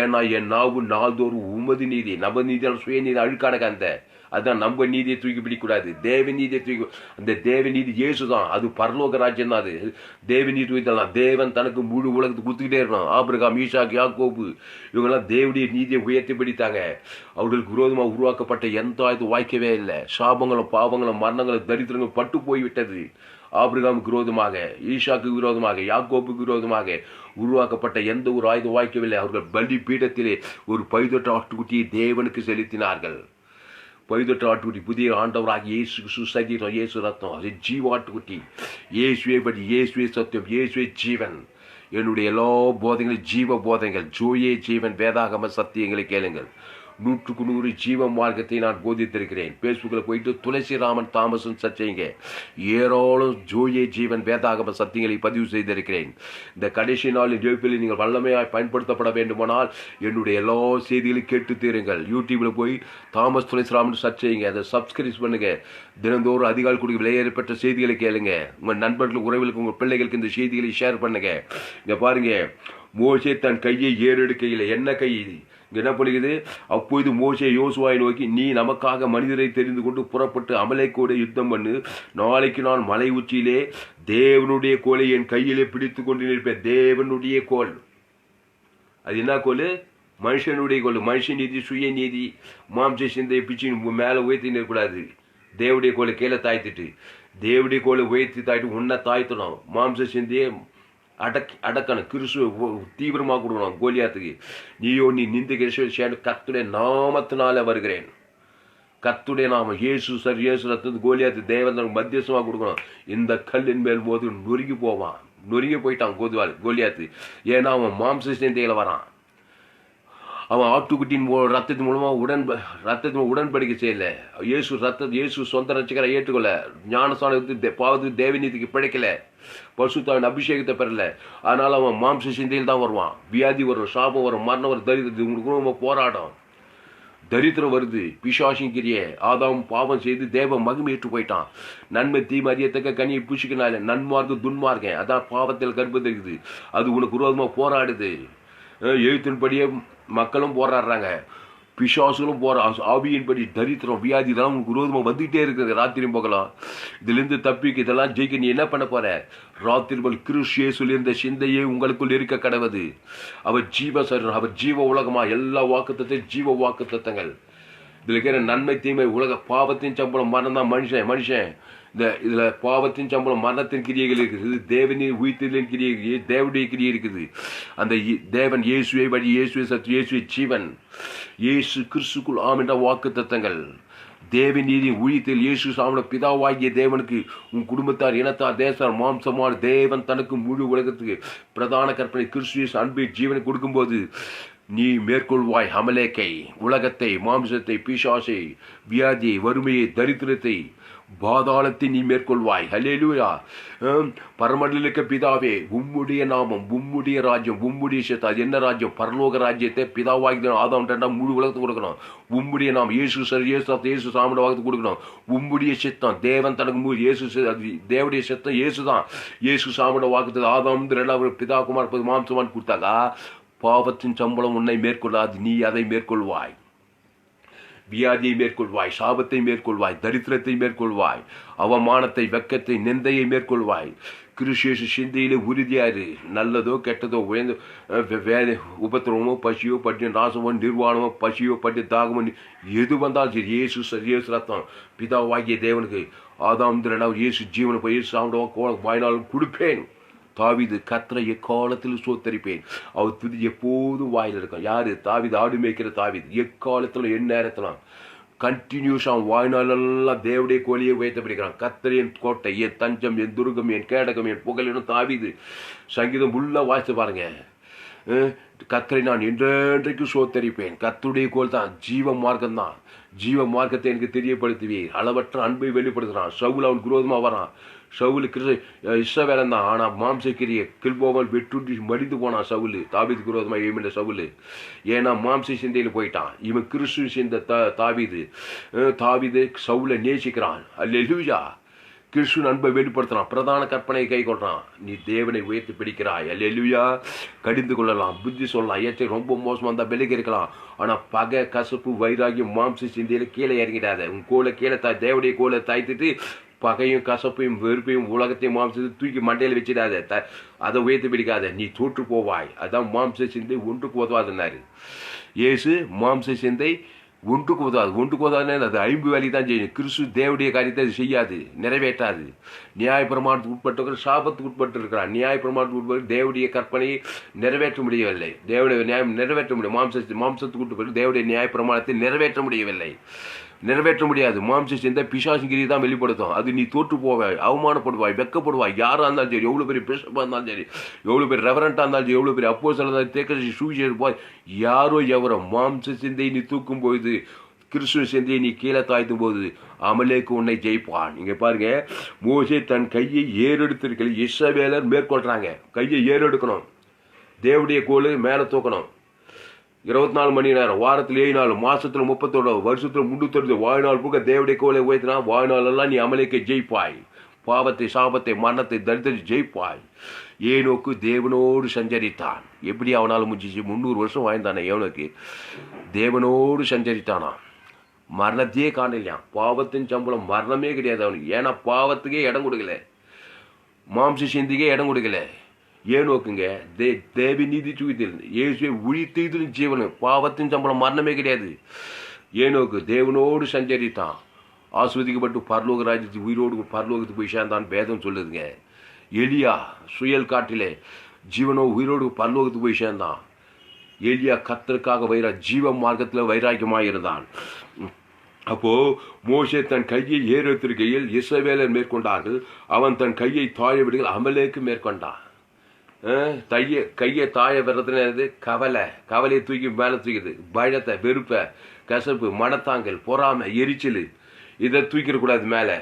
ஏன்னா என் நாவு நாள்தோறும் உமது நீதி, நம்ம நீதியான சுயநீதி அழுக்காடக. அந்த அதுதான் நம்ம நீதியை தூக்கி பிடிக்கூடாது, தேவ நீதியை தூக்கி. அந்த தேவ நீதி இயேசு தான். அது பரலோக ராஜ்யம் தான். அது தேவ நீதி தூக்கிதான். தேவன் தனக்கு முழு உலகத்துக்கு கொடுத்துக்கிட்டே இருக்கணும். ஆபிரகாம், ஈசாக், யாக்கோபு இவங்கெல்லாம் தேவனுடைய நீதியை உயர்த்தி பிடித்தாங்க. அவர்களுக்கு விரோதமாக உருவாக்கப்பட்ட எந்த ஆயுத வாய்க்கவே இல்லை. சாபங்களும் பாவங்களும் மரணங்களும் தரித்திரங்களும் பட்டு போய்விட்டது. ஆபிரகாமுக்கு விரோதமாக, ஈசாக்கு விரோதமாக, யாக்கோபுக்கு விரோதமாக உருவாக்கப்பட்ட எந்த ஒரு ஆயுத வாய்க்கவில்லை. அவர்கள் பலி பீடத்திலே ஒரு பைதொற்ற ஆட்டுக்குட்டியை தேவனுக்கு செலுத்தினார்கள். பைதொற்ற ஆட்டுக்குட்டி புதிய ஆண்டவராக இயேசு சரீரம், இயேசு ரத்தம், அது ஜீவ ஆட்டுக்குட்டி. இயேசுவே படி, இயேசுவே சத்தியம், இயேசுவே ஜீவன். என்னுடைய எல்லா போதைகளும் ஜீவ போதைகள். ஜோயே ஜீவன் வேதாகம சத்தியங்களை கேளுங்கள். 100க்கு 100 ஜீவ மார்க்கத்தை நான் போதித்திருக்கிறேன். ஃபேஸ்புக்கில் போயிட்டு துளசிராமன் தாமசன் சர்ச்சைங்க, ஏராளம் ஜோயே ஜீவன் வேதாகம சத்தியங்களை பதிவு செய்திருக்கிறேன். இந்த கடைசி நாளின் ஜெயிப்பில் நீங்கள் வல்லமையாய் பயன்படுத்தப்பட வேண்டுமானால் என்னுடைய எல்லா செய்திகளையும் கேட்டு தீருங்கள். யூடியூப்பில் போய் தாமஸ் துளசிராமன் சர்ச்சைங்க, அதை சப்ஸ்கிரைப் பண்ணுங்க. தினந்தோறும் அதிகாலை கொடுக்க விலையேறப்பட்ட செய்திகளை கேளுங்க. உங்கள் நண்பர்களுக்கு, உறவுகளுக்கு, உங்கள் பிள்ளைகளுக்கு இந்த செய்திகளை ஷேர் பண்ணுங்க. இங்கே பாருங்க, மோசே தன் கையை ஏறெடுக்கையில் என்ன கை என்ன பண்ணுகிறது? அப்பொழுது மோசே யோசுவாவை நோக்கி, நீ நமக்காக மனிதரை தெரிந்து கொண்டு புறப்பட்டு அமலேக்கோடு யுத்தம் பண்ணு. நாளைக்கு நான் மலை உச்சியிலே தேவனுடைய கோலை என் கையிலே பிடித்து கொண்டு நிற்பேன். தேவனுடைய கோல், அது என்ன கோல்? மனுஷனுடைய கோல். மனுஷ நீதி, சுய நீதி, மாம்ச சிந்தை பிச்சு மேலே உயர்த்தி நிற்கக்கூடாது. தேவடைய கோலை கீழே தாய்த்துட்டு, தேவடைய கோலை உயர்த்தி தாய்ட்டு உன்னை தாய்த்தணும். மாம்ச சிந்தையை அடக்கணும். கிறிஸ்துவ தீவிரமாக கொடுக்கணும் கோலியாத்துக்கு. நீ நிந்த கிறிஸ்துவ கர்த்தருடைய நாமத்தினால வருகிறேன். கர்த்தருடைய நாமம் இயேசு சார் இயேசு ரத்தத்து கோலியாத்து தேவன் மத்தியஸ்தமாக கொடுக்கணும். இந்த கல்லின் மேல் போது நொறுங்கி போவான். நொறுங்கி போயிட்டான் கோலியாத்து. ஏன்னா அவன் மாம்ச சிந்தையில் வரான். அவன் ஆட்டுக்குட்டியின் ரத்தத்தின் மூலமாக உடன்படிக்கை செய்யல. இயேசு சொந்த ரட்சகரை ஏற்றுக்கொள்ள, ஞானஸ்தானத்துக்கு பாவத்துக்கு தேவநீதிக்கு பிழைக்கல, பரிசுத்தாவின் அபிஷேகத்தை பெறல. அதனால அவன் மாம்ச சிந்தையில் தான் வருவான். வியாதி வரும், சாபம் வரும், மரணம் வரும், தரித்திரம் போராடும். தரித்திரம் வருது, பிசாசின் கிரியை. ஆதாம் பாவம் செய்து தேவ மகிமையேற்று போயிட்டான். நன்மை தீமை அறியத்தக்க கனியை பூசிக்கினால நன்மார்க்கு துன்மார்க்கேன். அதான் பாவத்தில் கர்ப்பம் இருக்குது. அது உனக்கு விரோதமாக போராடுது. எழுத்தின்படியே மக்களும் போராடுறாங்க, பிசாசுகளும் ஆவியின்படி தரித்திரம் வியாதி இதெல்லாம் உங்களுக்கு விரோதமாக வந்துகிட்டே இருக்குது. ராத்திரியும் போகலாம். இதுலேருந்து தப்பிக்கு இதெல்லாம் ஜெயிக்க நீ என்ன பண்ண போற? ராத்திரி கிறிஸ்து இயேசுவிலிருந்த சிந்தையே உங்களுக்குள் இருக்க கடவுது. அவர் ஜீவசரீரம், அவர் ஜீவ உலகமா. எல்லா வாக்குத்தத்தையும் ஜீவ வாக்குத்தத்தங்கள். இதில் இருக்கிற நன்மை தீமை உலக பாவத்தின் சம்பளம் மரணம் தான். மனுஷன் இதுல பாவத்தின் சம்பளம் மரணத்தின் கிரியைகள் இருக்குது. தேவனின் உயிர்த்தலின் கிரியை, தேவனுடைய கிரியை இருக்குது. அந்த தேவன் இயேசுவை வழி, இயேசுவை சத்து, இயேசுவை ஜீவன், இயேசு கிறிஸ்துக்குள் ஆம் என்ற வாக்கு தத்தங்கள். தேவன் நீதி ஊழியத்தில் இயேசு சாமன பிதாவாகிய தேவனுக்கு உன் குடும்பத்தார், இனத்தார், தேசத்தார், மாம்சமான தேவன் தனக்கு முழு உலகத்துக்கு பிரதான கற்பனை கிறிஸ்து அன்பை ஜீவனை கொடுக்கும்போது நீ மேற்கொள்வாய் அமலேக்கை, உலகத்தை, மாம்சத்தை, பிசாசை, வியாதியை, வறுமையை, தரித்திரத்தை, பாதாளத்தை நீ மேற்கொள்வாய். ஹல்லேலூயா. பரமண்டலிக்க பிதாவே, உம்முடைய நாமம், உம்முடைய ராஜ்யம், உம்முடைய சித்தம். அது என்ன ராஜ்யம்? பரலோக ராஜ்யத்தை பிதாவாகி ஆதாம் முழு உலகத்துக்கு கொடுக்கணும். உம்முடைய நாம் இயேசு சார் இயேசு சாமனவாகத்துக்கு கொடுக்கணும். உம்முடைய சித்தம் தேவன் தனக்கு இயேசு, தேவடைய சித்தம் இயேசு தான். இயேசு சாமன வாக்குறது ஆதாம் ரெண்டாவது பிதா குமார் மாம்சமான் கொடுத்தாக்கா பாவத்தின் சம்பளம் உன்னை மேற்கொள்ளாது. நீ அதை மேற்கொள்வாய். வியாதியை மேற்கொள்வாய், சாபத்தை மேற்கொள்வாய், தரித்திரத்தை மேற்கொள்வாய், அவமானத்தை, வெக்கத்தை, நிந்தையை மேற்கொள்வாய். கிறிஸ்து சிந்தையிலே உறுதியாரு. நல்லதோ கெட்டதோ உயர்ந்து உபத்திரமோ பசியோ பட்டி நாசமோ நிர்வாணமோ பசியோ பட்டி தாகமோ எது வந்தாலும் சரி, இயேசு ரத்தம் பிதாவாகிய தேவனுக்கு ஆதாம் இயேசு ஜீவனை போய் இயேசு சாப்பிடுவா வாய்நாளும் கொடுப்பேன். தாவீது கர்த்தரை எக்காலத்தில் சோத்தரிப்பேன். அவர் துதி எப்போதும் வாயில் இருக்கும். யாரு? தாவீது, ஆடு மேய்க்கிற தாவீது. எக்காலத்தில் என் நேரத்தில் கண்டினியூஸாக வாய்நாளெல்லாம் தேவடைய கோழியை உயர்த்த பிடிக்கிறான். கர்த்தர் என் கோட்டை, என் தஞ்சம், என் துருகம், என் கேடகம், என் புகழினும் தாவீது சங்கீதம் உள்ள வாய்ச்சி பாருங்க. கர்த்தரை நான் என்றென்றைக்கு சோத்தரிப்பேன். கர்த்தருடைய கோல் தான், ஜீவ மார்க்கம் தான். ஜீவ மார்க்கத்தை எனக்கு தெரியப்படுத்துவீர். அளவற்ற அன்பை வெளிப்படுத்துறான். சவுல் அவன் குரோதமாக வரான். சவுல் இஸ்ரவேலன் தான். ஆனால் மாம்சக்கிரிய கில்போவன் வெட்டுண்டி மடிந்து போனான் சவுல். தாவீது குரோதமாக ஏமில்ல சவுல். ஏன்னா மாம்ச சிந்தையில் போயிட்டான். இவன் கிறிஸ்து சிந்த தாவீது சவுலை நேசிக்கிறான். அல்லேலூயா. கிறிஸ்து அன்பை வெளிப்படுத்துறான். பிரதான கற்பனை கை கொள்றான். நீ தேவனை உயர்த்தி பிடிக்கிறாய். அல்லேலூயா. கடிந்து கொள்ளலாம், புத்தி சொல்லலாம், ஏற்ற ரொம்ப மோசமாக இருந்தால் விலகி இருக்கலாம். ஆனால் பகை, கசப்பு, வைராகியம் மாம்ச சிந்தையில் கீழே இறங்கிடாத. உன் கோலை கீழே தேவடைய கோலை தாய்த்துட்டு பகையும் கசப்பையும் வெறுப்பையும் உலகத்தையும் மாம்சத்தை தூக்கி மண்டையில் வச்சிடாத. அதை உயர்த்தி பிடிக்காத. நீ தோற்று போவாய். அதான் மாம்ச சிந்தை ஒன்றுக்கு உதவாதுன்னாரு இயேசு. மாம்ச சிந்தை ஒன்றுக்கு உதவாது. ஒன்றுக்கு உதவாதுன்னு அது 5 வேலைக்கு தான் செய்யும். கிறிஸ்து தேவடைய காரியத்தை அது செய்யாது, நிறைவேற்றாது. நியாய பிரமாணத்துக்கு உட்பட்டவர்கள் சாபத்துக்கு உட்பட்டு இருக்கிறான். நியாய பிரமாணத்துக்கு உட்பட்டு தேவடைய கற்பனையை நிறைவேற்ற முடியவில்லை. தேவடைய நியாயம் நிறைவேற்ற முடியும். மாம்சத்துக்கு உட்பட்டு தேவடைய நியாய பிரமாணத்தை நிறைவேற்ற முடியவில்லை, நிறைவேற்ற முடியாது. மாம்ச சிந்தை பிசாசுங்கிரி தான் வெளிப்படுத்தும். அது நீ தோற்று போவாய், அவமானப்படுவாய், வெக்கப்படுவாய். யாராக இருந்தாலும் சரி, எவ்வளோ பெரிய பிஷப்பாக இருந்தாலும் சரி, எவ்வளோ பெரிய ரெவரண்டாக இருந்தாலும் சரி, எவ்வளோ பெரிய அப்போஸ்தலராக இருந்தாலும் தேக்கரசி சுவிசேஷம் போய் யாரோ எவரோ மாம்ச சிந்தையை நீ தூக்கும் போது, கிறிஸ்துவ சிந்தையை நீ கீழே தாய்த்தும் போது அமலேக்கு உன்னை ஜெயிப்பான். இங்கே பாருங்க, மோசே தன் கையை ஏறெடுத்திருக்கல. இஸ்ரவேலர் மேற்கொள்றாங்க. கையை ஏறெடுக்கணும். தேவடைய கோல் மேலே தூக்கணும். 24 மணி நேரம், வாரத்தில் 7 நாள், மாசத்துல 31, வருஷத்துல 360, வாழ்நாள் பூக்க தேவடைய கோலை உயர்த்தினா வாழ்நாள் எல்லாம் நீ அமலேக்கை ஜெயிப்பாய். பாவத்தை, சாபத்தை, மரணத்தை, தரித்திரத்தை ஜெயிப்பாய். ஏனோக்கு தேவனோடு சஞ்சரித்தான். எப்படி அவனால் முடிஞ்சிச்சு? 300 வருஷம் வாழ்ந்தானே ஏனோக்கு. தேவனோடு சஞ்சரித்தானா. மரணத்தையே காணலையாம். பாவத்தின் சம்பளம் மரணமே கிடையாது அவனுக்கு. ஏன்னா பாவத்துக்கே இடம் கொடுக்கல, மாம்ச சிந்திக்கே இடம் கொடுக்கல. ஏனோக்குங்க தேவி நீதி தூக்கித்தில் இயேசுவை உழித்து ஜீவனு. பாவத்தின் சம்பளம் மரணமே கிடையாது. ஏனோக்கு தேவனோடு சஞ்சரித்தான். ஆஸ்வதிக்கப்பட்டு பரலோக ராஜ்யத்துக்கு உயிரோடு பரலோகத்துக்கு போய் சேர்ந்தான் வேதம் சொல்லுதுங்க. எலியா சுயல் காட்டிலே ஜீவனோ உயிரோடு பரலோகத்துக்கு போய் சேர்ந்தான். எலியா கர்த்தருக்காக ஜீவ மார்க்கத்தில் வைராக்கியமாக இருந்தான். அப்போ மோசே தன் கையை ஏறெடுத்திருக்கையில் இஸ்ரவேலர் மேற்கொண்டார்கள். அவன் தன் கையை தாழ விடுகையில் அமலேக்கு மேற்கொண்டான். கையை தாழ வர்றதுன்னு கவலையை தூக்கி மேலே தூக்கிது. பயத்தை, வெறுப்பை, கசப்பு, மனத்தாங்கல், பொறாமை, எரிச்சல், இதை தூக்கிடக்கூடாது மேலே.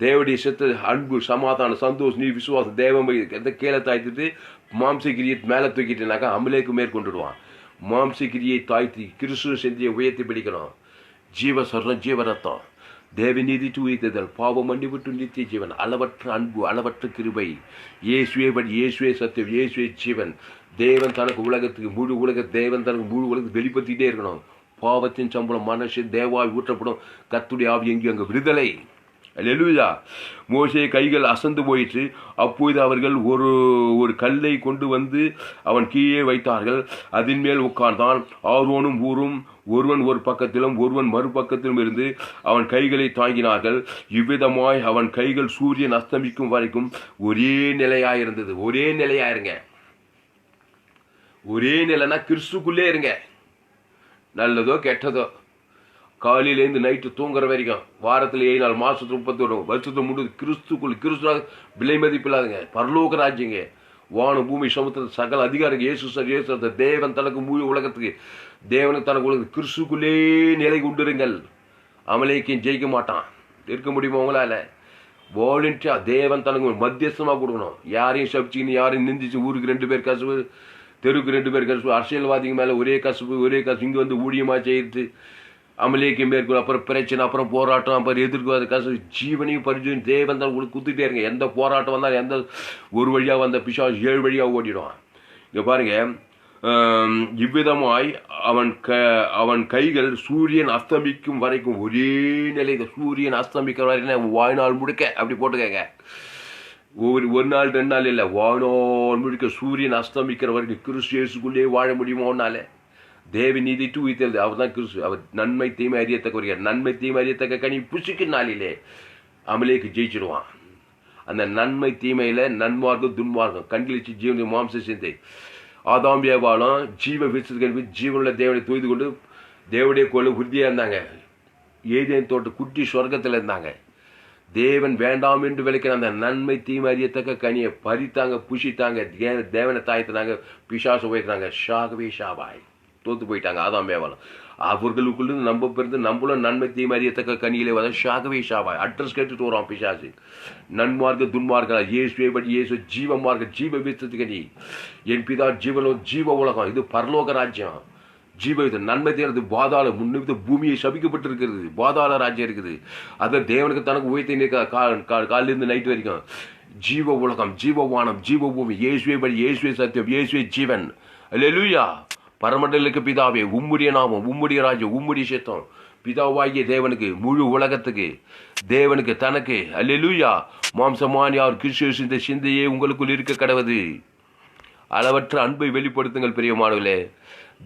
தேவடைய சித்த, அன்பு, சமாதானம், சந்தோஷம், நீ விசுவாசம், தேவமை எந்த கீழே தாய்த்துட்டு மாம்சக்கிரியை மேலே தூக்கிட்டுனாக்கா அமலேக்கு மேற்கொண்டுடுவான். மாம்சக்கிரியை தாய்த்தி கிறிஸ்துவ செந்தியை உயர்த்தி பிடிக்கணும். ஜீவசரணம், ஜீவரத்தம், தேவநீதி உயிர்த்தல், பாவம் மன்னிவிட்டு நித்திய ஜீவன், அளவற்ற அன்பு, அளவற்ற கிருபை, இயேசுவே படி, இயேசுவே சத்தியம், இயேசுவே ஜீவன். தேவன் தனக்கு உலகத்துக்கு முழு தேவன் தனக்கு முழு உலகத்துக்கு வெளிப்படுத்திட்டே இருக்கணும். பாவத்தின் சம்பளம் மனுஷன் தேவாய் ஊற்றப்படும். கர்த்தருடைய ஆவி எங்கேயும் அங்கே விடுதலை. அல்லேலூயா. மோசே கைகள் அசந்து போயிற்று. அப்போது அவர்கள் ஒரு கல்லை கொண்டு வந்து அவன் கீழே வைத்தார்கள். அதன் மேல் உட்கார்ந்தான். ஆரோனும் ஊரும் ஒருவன் ஒரு பக்கத்திலும் ஒருவன் மறுபக்கத்திலும் இருந்து அவன் கைகளை தாங்கினார்கள். இவ்விதமாய் அவன் கைகள் சூரியன் அஸ்தமிக்கும் வரைக்கும் ஒரே நிலையாயிருந்தது. ஒரே நிலையாயிருங்க. ஒரே நிலைனா கிறிஸ்துக்குள்ளே இருங்க. நல்லதோ கெட்டதோ, காலையிலேருந்து நைட்டு தூங்குற வரைக்கும், வாரத்தில் 7 நாள், மாதத்துக்கு 31, வருஷத்துக்கு முடிவு கிறிஸ்துவ விலை மதிப்பில்லாதுங்க. பரலோக ராஜ்யங்க. வானம் பூமி சமுத்திர சகல அதிகாரிங்க. இயேசு தேவன் தனக்கு முழு உலகத்துக்கு, தேவனுக்கு தனக்கு உலகத்துக்கு கிறிஸ்துக்குள்ளே நிலை கொண்டிருங்கள். அமலேக்கையும் ஜெயிக்க மாட்டான். இருக்க முடியுமா உங்களால்? வாலண்டியா தேவன் தனக்கு மத்தியஸ்தமாக கொடுக்கணும். யாரையும் சபிச்சிக்கின்னு, யாரையும் நிந்திச்சு, ஊருக்கு 2 பேர் கசுவு, தெருவுக்கு 2 பேர் கசுவு, அரசியல்வாதிக்கு மேலே ஒரே கசுவு. இங்கே வந்து ஊழியமாக செய்து அமலேக்கு மேற்கொள், அப்புறம் பிரச்சனை, அப்புறம் போராட்டம், அப்புறம் எதிர்க்கு கஷ்டம், ஜீவனையும் பரிஞ்சு தேவன் தான் உங்களுக்கு குத்துட்டே இருங்க. எந்த போராட்டம் வந்தாலும், எந்த ஒரு வழியாக வந்த பிசாசு 7 வழியாக ஓடிடுவான். இங்கே பாருங்க, இவ்விதமாய் அவன் கைகள் சூரியன் அஸ்தமிக்கும் வரைக்கும் ஒரே நிலை. சூரியன் அஸ்தமிக்கிற வரைக்கும் வாழ்நாள் முழுக்க அப்படி போட்டுக்கங்க. ஒரு நாள் 2 நாள் இல்லை, வாழ்நாள் முழுக்க சூரியன் அஸ்தமிக்கிற வரைக்கும் கிறிஸ்து இயேசுக்குள்ளே வாழ முடியுமா ஒன்னால? தேவ நீதி உயிர்த்தெழுது. அவர் தான் கிறிஸ்து. அவர் நன்மை தீமை அறியத்தக்க வருகிறார். நன்மை தீமை அறியத்தக்க கனி புசிக்கும் நாளிலே அமலேக்கு ஜெயிச்சிடுவான். அந்த நன்மை தீமையில நன்மார்க்கம் துன்மார்க்கம் கண்களிச்சு ஜீவன மாம்ச சிந்தை ஆதாம் ஏவாளும் ஜீவ விசுக்கு ஜீவனுள்ள தேவனை தூய்து கொண்டு தேவடைய கோல உறுதியா இருந்தாங்க. ஏதேன் தோட்ட குட்டி சொர்க்கத்தில் இருந்தாங்க. தேவன் வேண்டாம் என்று விளக்கிற அந்த நன்மை தீமை அறியத்தக்க கனியை பறித்தாங்க, புஷித்தாங்க, தேவனை தாய்த்தினாங்க, பிசாசு உயர்த்தினாங்க. ஷாகவே ஷாபாய் தோத்து போயிட்டாங்க ஆதாம் ஏவாளும். அவர்களுக்குள்ள நம்ம பிறந்து நம்மளும் நன்மை தீமை அறியத்தக்க கனியிலே வர ஷாகவே ஷாபாய். அட்ரஸ் கேட்டுட்டு வரோம் பிசாசு. நன்மார்க்க துன்மார்க்க இயேசுவை படி இயேசு ஜீவமார்க்க ஜீவ வித்தத்துக்கு நீ என் பிதா ஜீவனோ ஜீவ உலகம். இது பரலோக ராஜ்யம். ஜீவ நன்மை தேர்ந்து பாதாள முன்னிட்டு பூமியை சபிக்கப்பட்டு இருக்கிறது. பாதாள ராஜ்யம் இருக்குது. அதை தேவனுக்கு தனக்கு உயர்த்தி காலிலிருந்து நைட்டு வரைக்கும் ஜீவ உலகம், ஜீவவானம், ஜீவ பூமி, இயேசுவை படி இயேசுவை சத்தியம், இயேசுவை ஜீவன். அல்லேலூயா. பரமண்டலுக்கு பிதாவே உம்முடைய நாமம், உம்முடைய ராஜ்யம், உம்முடைய சித்தம். பிதாவாகிய தேவனுக்கு முழு உலகத்துக்கு தேவனுக்கு தனக்கு. அல்லேலூயா. மாம்சமானி அவர் கிறிஸ்து இந்த சிந்தையே உங்களுக்குள் இருக்க கடவுது. அளவற்ற அன்பை வெளிப்படுத்துங்கள் பிரியமானவர்களே.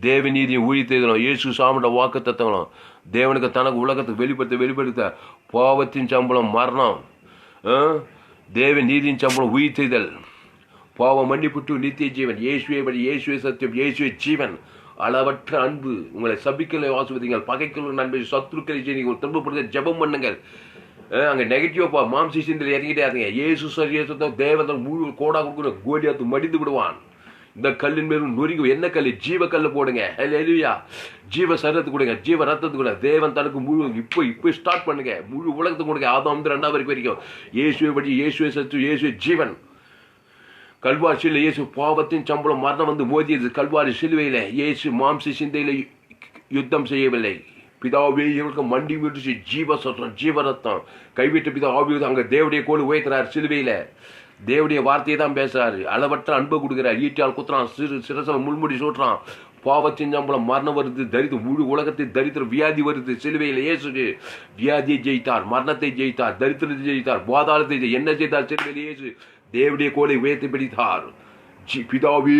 தேவ நீதியை ஊழித்தேதணும். இயேசு சாமியோட வாக்கு தத்தங்களும் தேவனுக்கு தனக்கு உலகத்துக்கு வெளிப்படுத்த பாவத்தின் சம்பளம் மரணம், தேவ நீதியின் சம்பளம் உயிர்த்தெழுதல், பாவம் மன்னிப்புட்டு நித்திய ஜீவன். இயேசுவை படி இயேசுவை சத்தியம், இயேசுவை ஜீவன். அளவற்ற அன்பு. உங்களை சபிக்கலை ஆசிர்வதிங்கள், பகைக்கல் நன்மை, சத்துருக்களை செய்யுங்கள், திரும்பப்படுத்த ஜெபம் பண்ணுங்கள். அங்கே நெகட்டிவா மாம்சி சிந்தில் இறங்கிட்டே இருந்தீங்க. இயேசு சரியத்தை தேவன் முழு கோடா கொடுக்குற கோலியாத்து மடிந்து விடுவான். இந்த கல்லின் மேலும் நொறுங்கி என்ன கல்? ஜீவ கல்ல போடுங்க. அல்லேலூயா. ஜீவ சரீரத்துக்கு கொடுங்க, ஜீவ ரத்தத்துக்கு கொடுங்க. தேவன் தனக்கு முழு இப்போ ஸ்டார்ட் பண்ணுங்க. முழு உலகத்துக்கு கொடுங்க. ஆதாம் 2 வரைக்கும் இயேசுவை படி இயேசுவை சத்து, இயேசுவை ஜீவன். கல்வாரி சிலுவை இயேசு பாவத்தின் சம்பளம் மரணம் வந்து மோதியது. கல்வாரி சிலுவையில் இயேசு மாம்ச சிந்தையில் யுத்தம் செய்யவில்லை. பிதாவே இவருக்கு மண்டி விட்டுச்சு. ஜீவ சொல்றோம், ஜீவரத்தம் கைவிட்டு பிதா ஆவி அங்கே தேவடைய கோடு உயர்த்துறாரு. சிலுவையில் தேவடைய வார்த்தையை தான் பேசுறாரு. அளவற்ற அன்பை கொடுக்குறாரு. ஈட்டால் குத்துறான், சிரசல முள்முடி சூட்டுறான். பாவத்தின் சம்பளம் மரணம் வருது. தரித்திரம் முழு உலகத்தை தரித்திரம் வியாதி வருது. சிலுவையில் இயேசுக்கு வியாதியை ஜெயித்தார், மரணத்தை ஜெயித்தார், தரித்திரத்தை ஜெயித்தார், பாதாளத்தை என்ன செய்தார்? சிலுவையில் இயேசு தேவடைய கோலை உயர்த்தி பிடித்தார். பிதாவே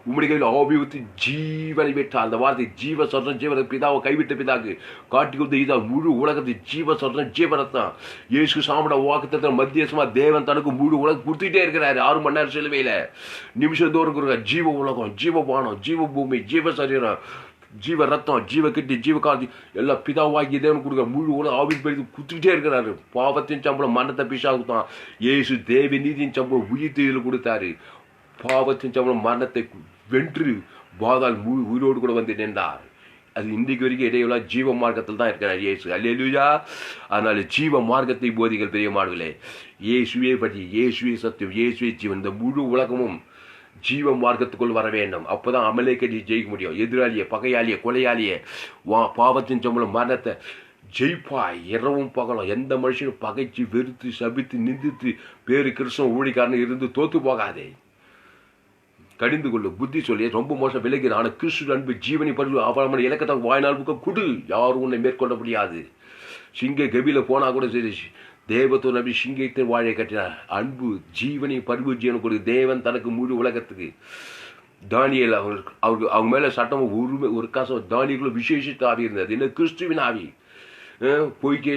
உம்முடைய கையில் ஆவி ஊற்றி ஜீவனை பெற்றார். அந்த வார்த்தை ஜீவ சொல்றன் ஜீவன பிதாவை கைவிட்ட பிதாக்கு காட்டி கொடுத்த இதா முழு உலகத்தை ஜீவ சொல்றன் ஜீவனத்தான். இயேசு சாமியோட வாக்குத்தத்தம் மத்தியசமா தேவன் தனக்கு முழு உலகம் கொடுத்துட்டே இருக்கிறாரு. 6 மணி நேரம் சிலுவையில் நிமிஷம் தோறும் கொடுக்குற ஜீவ உலகம், ஜீவபானம், ஜீவ பூமி, ஜீவ சரீரம், ஜீவ ரத்தம், ஜீவ கிட்டி, ஜீவ காந்தி எல்லாம் பிதாவாகி தேவன் கொடுக்குற முழு உலக ஆவின் படி குத்துக்கிட்டே இருக்கிறாரு. பாவத்தின் சம்பளம் மரணத்தை பிசாசு தான். இயேசு தேவ நீதியின் சம்பளம் உயிர்த்தெழுதல் கொடுத்தாரு. பாவத்தின் சம்பளம் மரணத்தை வென்று பாதால் உயிரோடு கூட வந்து நின்றார். அது இன்றைக்கு வரைக்கும் இடையில ஜீவ மார்க்கத்தில் தான் இருக்கிறார் இயேசு. அல்லேலூயா. அதனால ஜீவ மார்க்கத்தை போதிகள் பெரியமானங்களே. இயேசுவே பற்றி, இயேசுவே சத்தியம், இயேசுவே ஜீவன். இந்த முழு உலகமும் ஜீவ மார்க்கத்துக்குள் வர வேண்டும். அப்போதான் அமலேக்கடி ஜெயிக்க முடியும். எதிராளிய, பகையாளிய, கொலையாளிய, பாவத்தின் சம்பளம் மரணத்தை ஜெயிப்பாய். இரவும் பகலும் எந்த மனுஷனும் பகைச்சு வெறுத்து சபித்து நிந்தித்து பேரு கிறிஸ்தவ ஊழிக்காரன் இருந்து தோத்து போகாதே. கடிந்து கொள்ளு, புத்தி சொல்லி ரொம்ப மோசம் விலகிறான். ஆனால் கிறிஸ்து அன்பு ஜீவனை பருவ அவமான இலக்கத்தை வாய்நாள் புக்க குடு. யாரும் உன்னை மேற்கொள்ள முடியாது. சிங்க கபில போனா கூட சரி, தேவத்தோடு நம்பி சிங்கத்தை வாழை கட்டினார். அன்பு ஜீவனை பருவ ஜீவனை கொடுக்கு தேவன் தனக்கு முழு உலகத்துக்கு. தானியல் அவங்க மேல சட்டம் ஒரு காசம் தானியங்களும் விசேஷித்த ஆவி இருந்தது. என்ன கிறிஸ்துவின் ஆவி. போய்க்கு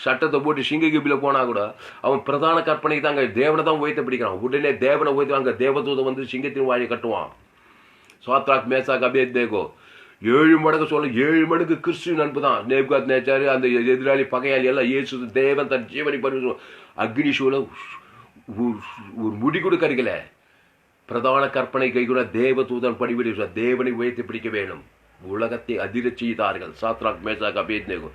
சட்டத்தை போட்டு சிங்க கபில போனா கூட அவன் பிரதான கற்பனைக்கு தாங்க தேவனை தான் உயர்த்த பிடிக்கிறான். உடனே தேவனை உயர்த்துவாங்க. தேவதூதம் வந்து சிங்கத்தின் வாழை கட்டுவான். சாத்ராக் மேசாக் அபேத்நேகோ 7 மடங்கு சொல்ல 7 மடங்கு கிறிஸ்துவின் அன்பு தான். நேபுகாத் நேச்சாரு அந்த எதிராளி பகையாளி எல்லாம் இயேசு தேவன் தன் ஜீவனை பருவ அக்னி சூழ ஒரு முடி கூட கருகல. பிரதான கற்பனை கை கூட தேவதூதன் படிபடி தேவனை உயர்த்தி பிடிக்க வேணும். உலகத்தை அதிரச் செய்தார்கள். சாத்ராக் மேசாக் அபேத்நேகோ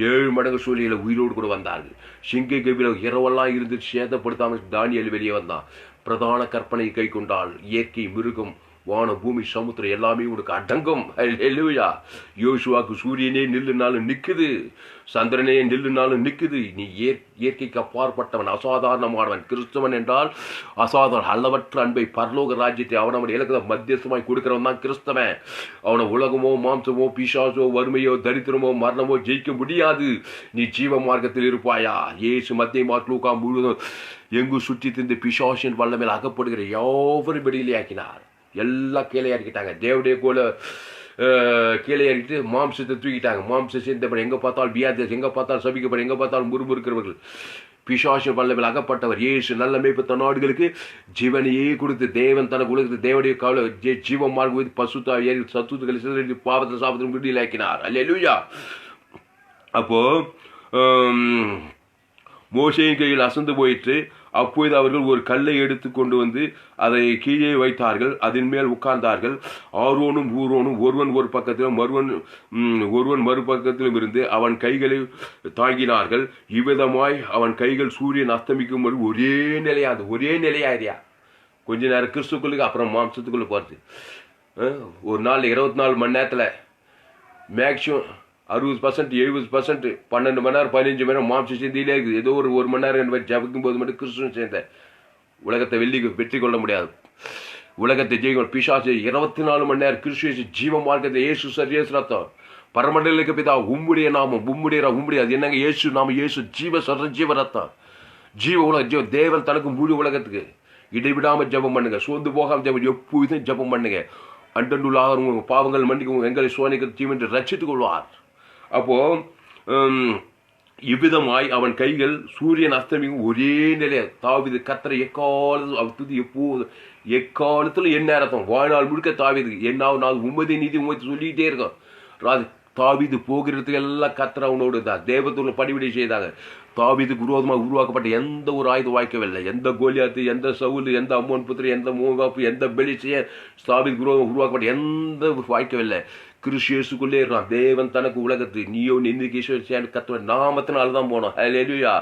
7 மடங்கு சூழ்நிலையில உயிரோடு கூட வந்தார்கள். சிங்க கபில இரவெல்லாம் இருந்து சேதப்படுத்தாமல் தானியேல் வெளியே வந்தான். பிரதான கற்பனை கை கொண்டால் இயற்கை, மிருகம், வான, பூமி, சமுத்திரம் எல்லாமே உனக்கு அடங்கும். அல்லேலூயா. யோசுவாக்கு சூரியனே நில்லுனாலும் நிக்குது, சந்திரனே நில்லுனாலும் நிக்குது. நீ இயற்கைக்கு அப்பாற்பட்டவன், அசாதாரணமானவன். கிறிஸ்தவன் என்றால் அசாதாரண அளவற்ற அன்பை, பரலோக ராஜ்யத்தை அவனவன் இலக்கத்தை மத்தியஸ்தமாய் கொடுக்கிறவன் தான் கிறிஸ்தவன். அவனை உலகமோ, மாம்சமோ, பிசாசோ, வறுமையோ, தரித்திரமோ, மரணமோ ஜெயிக்க முடியாது. நீ ஜீவ மார்க்கத்தில் இருப்பாயா? இயேசு மத்திய மார்க் லூக்கா முழுவதும் எங்கு சுற்றி திருந்து பிசாசின் வல்லமையில் அகப்படுகிற யாவரும் வெளியிலே ஆக்கினார். எல்லாம் கீழே இறக்கிட்டாங்க. தேவடைய கோல கீழே இறக்கிட்டு மாம்சத்தை தூக்கிட்டாங்க. மாம்ச சிந்தப்பட எங்கே பார்த்தாலும் வியாதியஸ், எங்கே பார்த்தாலும் சபிக்கப்பட, எங்கே பார்த்தாலும் முறுமுறுக்கிறவர்கள், பிசாசு வல்லமையில் அகப்பட்டவர் இயேசு நல்ல மேய்ப்பு நாடுகளுக்கு ஜீவனையே கொடுத்து தேவன் தனக்கு உலகத்து தேவடைய கவலை ஜீவ மார்க்கு பசுத்தா ஏறி சத்துக்களை சிதறி பாவத்தை சாபத்தின் விடுதலை ஆக்கினார். அல்லேலூயா. அப்போ மோசேயின் கையில் அசந்து போயிற்று. அப்போது அவர்கள் ஒரு கல்லை எடுத்து கொண்டு வந்து அதை கீழே வைத்தார்கள். அதன் மேல் உட்கார்ந்தார்கள். ஆரோனும் ஊரோனும் ஒருவன் ஒரு பக்கத்திலும் ஒருவன் மறுபக்கத்திலும் இருந்து அவன் கைகளை தாங்கினார்கள். இவ்விதமாய் அவன் கைகள் சூரியன் அஸ்தமிக்கும் போது ஒரே நிலையாதியா. கொஞ்ச நேரம் கிறிஸ்துக்குள்ளுக்கு அப்புறம் மாம்சத்துக்குள்ள போறது. ஒரு நாள் 24 மணி நேரத்தில் மேக்சிமம் 60%, 70%, 12 மணி நேரம், 15 மணி நேரம் மாம்ச சிந்தியிலே இருக்குது. ஏதோ ஒரு மணி நேரம் ஜபிக்கும் போது மட்டும் கிறிஸ்துவன் சேர்ந்த உலகத்தை வெற்றி கொள்ள முடியாது. உலகத்தை ஜெயிக்கும் பிசாசு 24 மணி நேரம் கிறிஸ்து ஜீவ மார்க்கத்தை இயேசு சரியேசு ரத்தம் பரமண்டலுக்கு பிதா உம்முடைய நாமம் உம்முடைய அது என்னங்க இயேசு நாம இயேசு ஜீவ ஜீவ ரத்தம் ஜீவ உலக தேவன் தனக்கு முழு உலகத்துக்கு இடைவிடாம ஜபம் பண்ணுங்க. சோர்ந்து போகாம ஜபம் எப்போதும் ஜபம் பண்ணுங்க. அண்டண்டுள்ளாக உங்க பாவங்கள் மன்னிக்கும் எங்களை சோனிக்க தீவென்று ரட்சித்துக் கொள்வார். அப்போ இவ்விதமாய் அவன் கைகள் சூரியன் அஸ்தமிக்கும் ஒரே நிலைய தாவிது கத்தரை எக்காலத்துல என்ன அர்த்தம் வாழ்நாள் முழுக்க தாவிது என்னாவது நாள் உம்மதி நீதி உமதி சொல்லிக்கிட்டே இருக்கும். தாவிது போகிறதுக்கு எல்லாம் கத்தரை அவனோடு தான் தேவத்தூர்ல படிவிடை செய்தாங்க. தாவிதுக்கு விரோதமாக உருவாக்கப்பட்ட எந்த ஒரு ஆயுதம் வாய்க்கவில்லை. எந்த கோலியாத்து, எந்த சவுல், எந்த அம்மோன் புத்திரி, எந்த மோகாப்பு, எந்த பெலிசிய தாவிதுக்கு விரோதமாக உருவாக்கப்பட்ட எந்த வாய்க்கவில்லை. கிறிஸ்துக்குள்ளே இருக்கலாம். தேவன் தனக்கு உலகத்து நீயோ நிந்திக்கு கத்துவ நாமத்தினால தான் போனோம். அல்லேலூயா.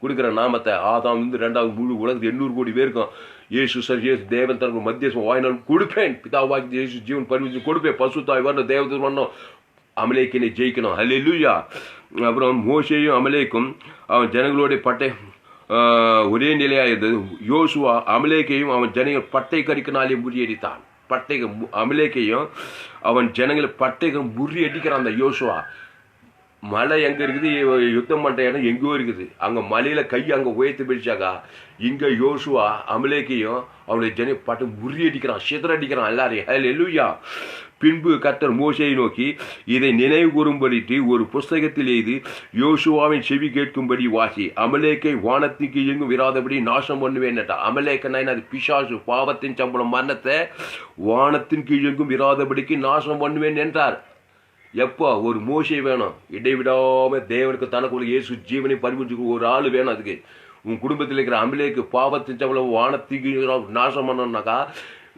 கொடுக்குற நாமத்தை ஆதாம் இருந்து 2வது முழு உலகத்து 800 கோடி பேருக்கும் இயேசு தேவன் தனக்கு மத்தியசம் வாய்நாள் கொடுப்பேன். பிதாவாக்கி இயேசு ஜீவன் பரிவிச்சு கொடுப்பேன். பசுத்தாய் வரணும், தேவதூர் வரணும், அமலேக்கினை ஜெயிக்கணும். அல்லேலூயா. அப்புறம் மோசேயும் அமலேக்கும் அவன் ஜனங்களோட பட்டை ஒரே நிலையாக இருந்தது. யோசுவா அமலேக்கையும் அவன் ஜனங்கள் பட்டை கறிக்கினாலே முறியடித்தான். அமலேக்கையும் அவன் ஜனங்களை பட்டைகள் முறியடிக்கிறான். அந்த யோசுவா மலை எங்க இருக்குது, யுத்தம் பண்ற இடம் எங்கோ இருக்குது. அங்க மலையில கை அங்க உயர்த்தி பிடிச்சாக்கா இங்க யோசுவா அமலேக்கையும் அவனுடைய ஜன பாட்டு முறியடிக்கிறான், சிதறடிக்கிறான் எல்லாரையும். ஹல்லேலூயா. பின்பு கர்த்தர் மோசேயை நோக்கி, இதை நினைவு கூறும்படிட்டு ஒரு புஸ்தகத்தில் எழுதி யோசுவாவின் செவி கேட்கும்படி வாசி. அமலேக்கை வானத்துக்கு எங்கும் விராதபடி நாசம் பண்ணுவேன். அமலேக்கனா அது பிசாசு, பாவத்தின் சம்பளம் மரணத்தை வானத்தின் கீழெங்கும் விராதபடிக்கு நாசம் பண்ணுவேன் என்றார். எப்போ? ஒரு மோசே வேணும், இடைவிடாம தேவனுக்கு தனக்குள்ள இயேசு ஜீவனை பரிபூர்த்தி ஒரு ஆள் வேணும். அதுக்கு உன் குடும்பத்தில் இருக்கிற அமலேக்கு பாவத்தின் சம்பளம் வானத்துக்கு நாசம் பண்ணணும்னாக்கா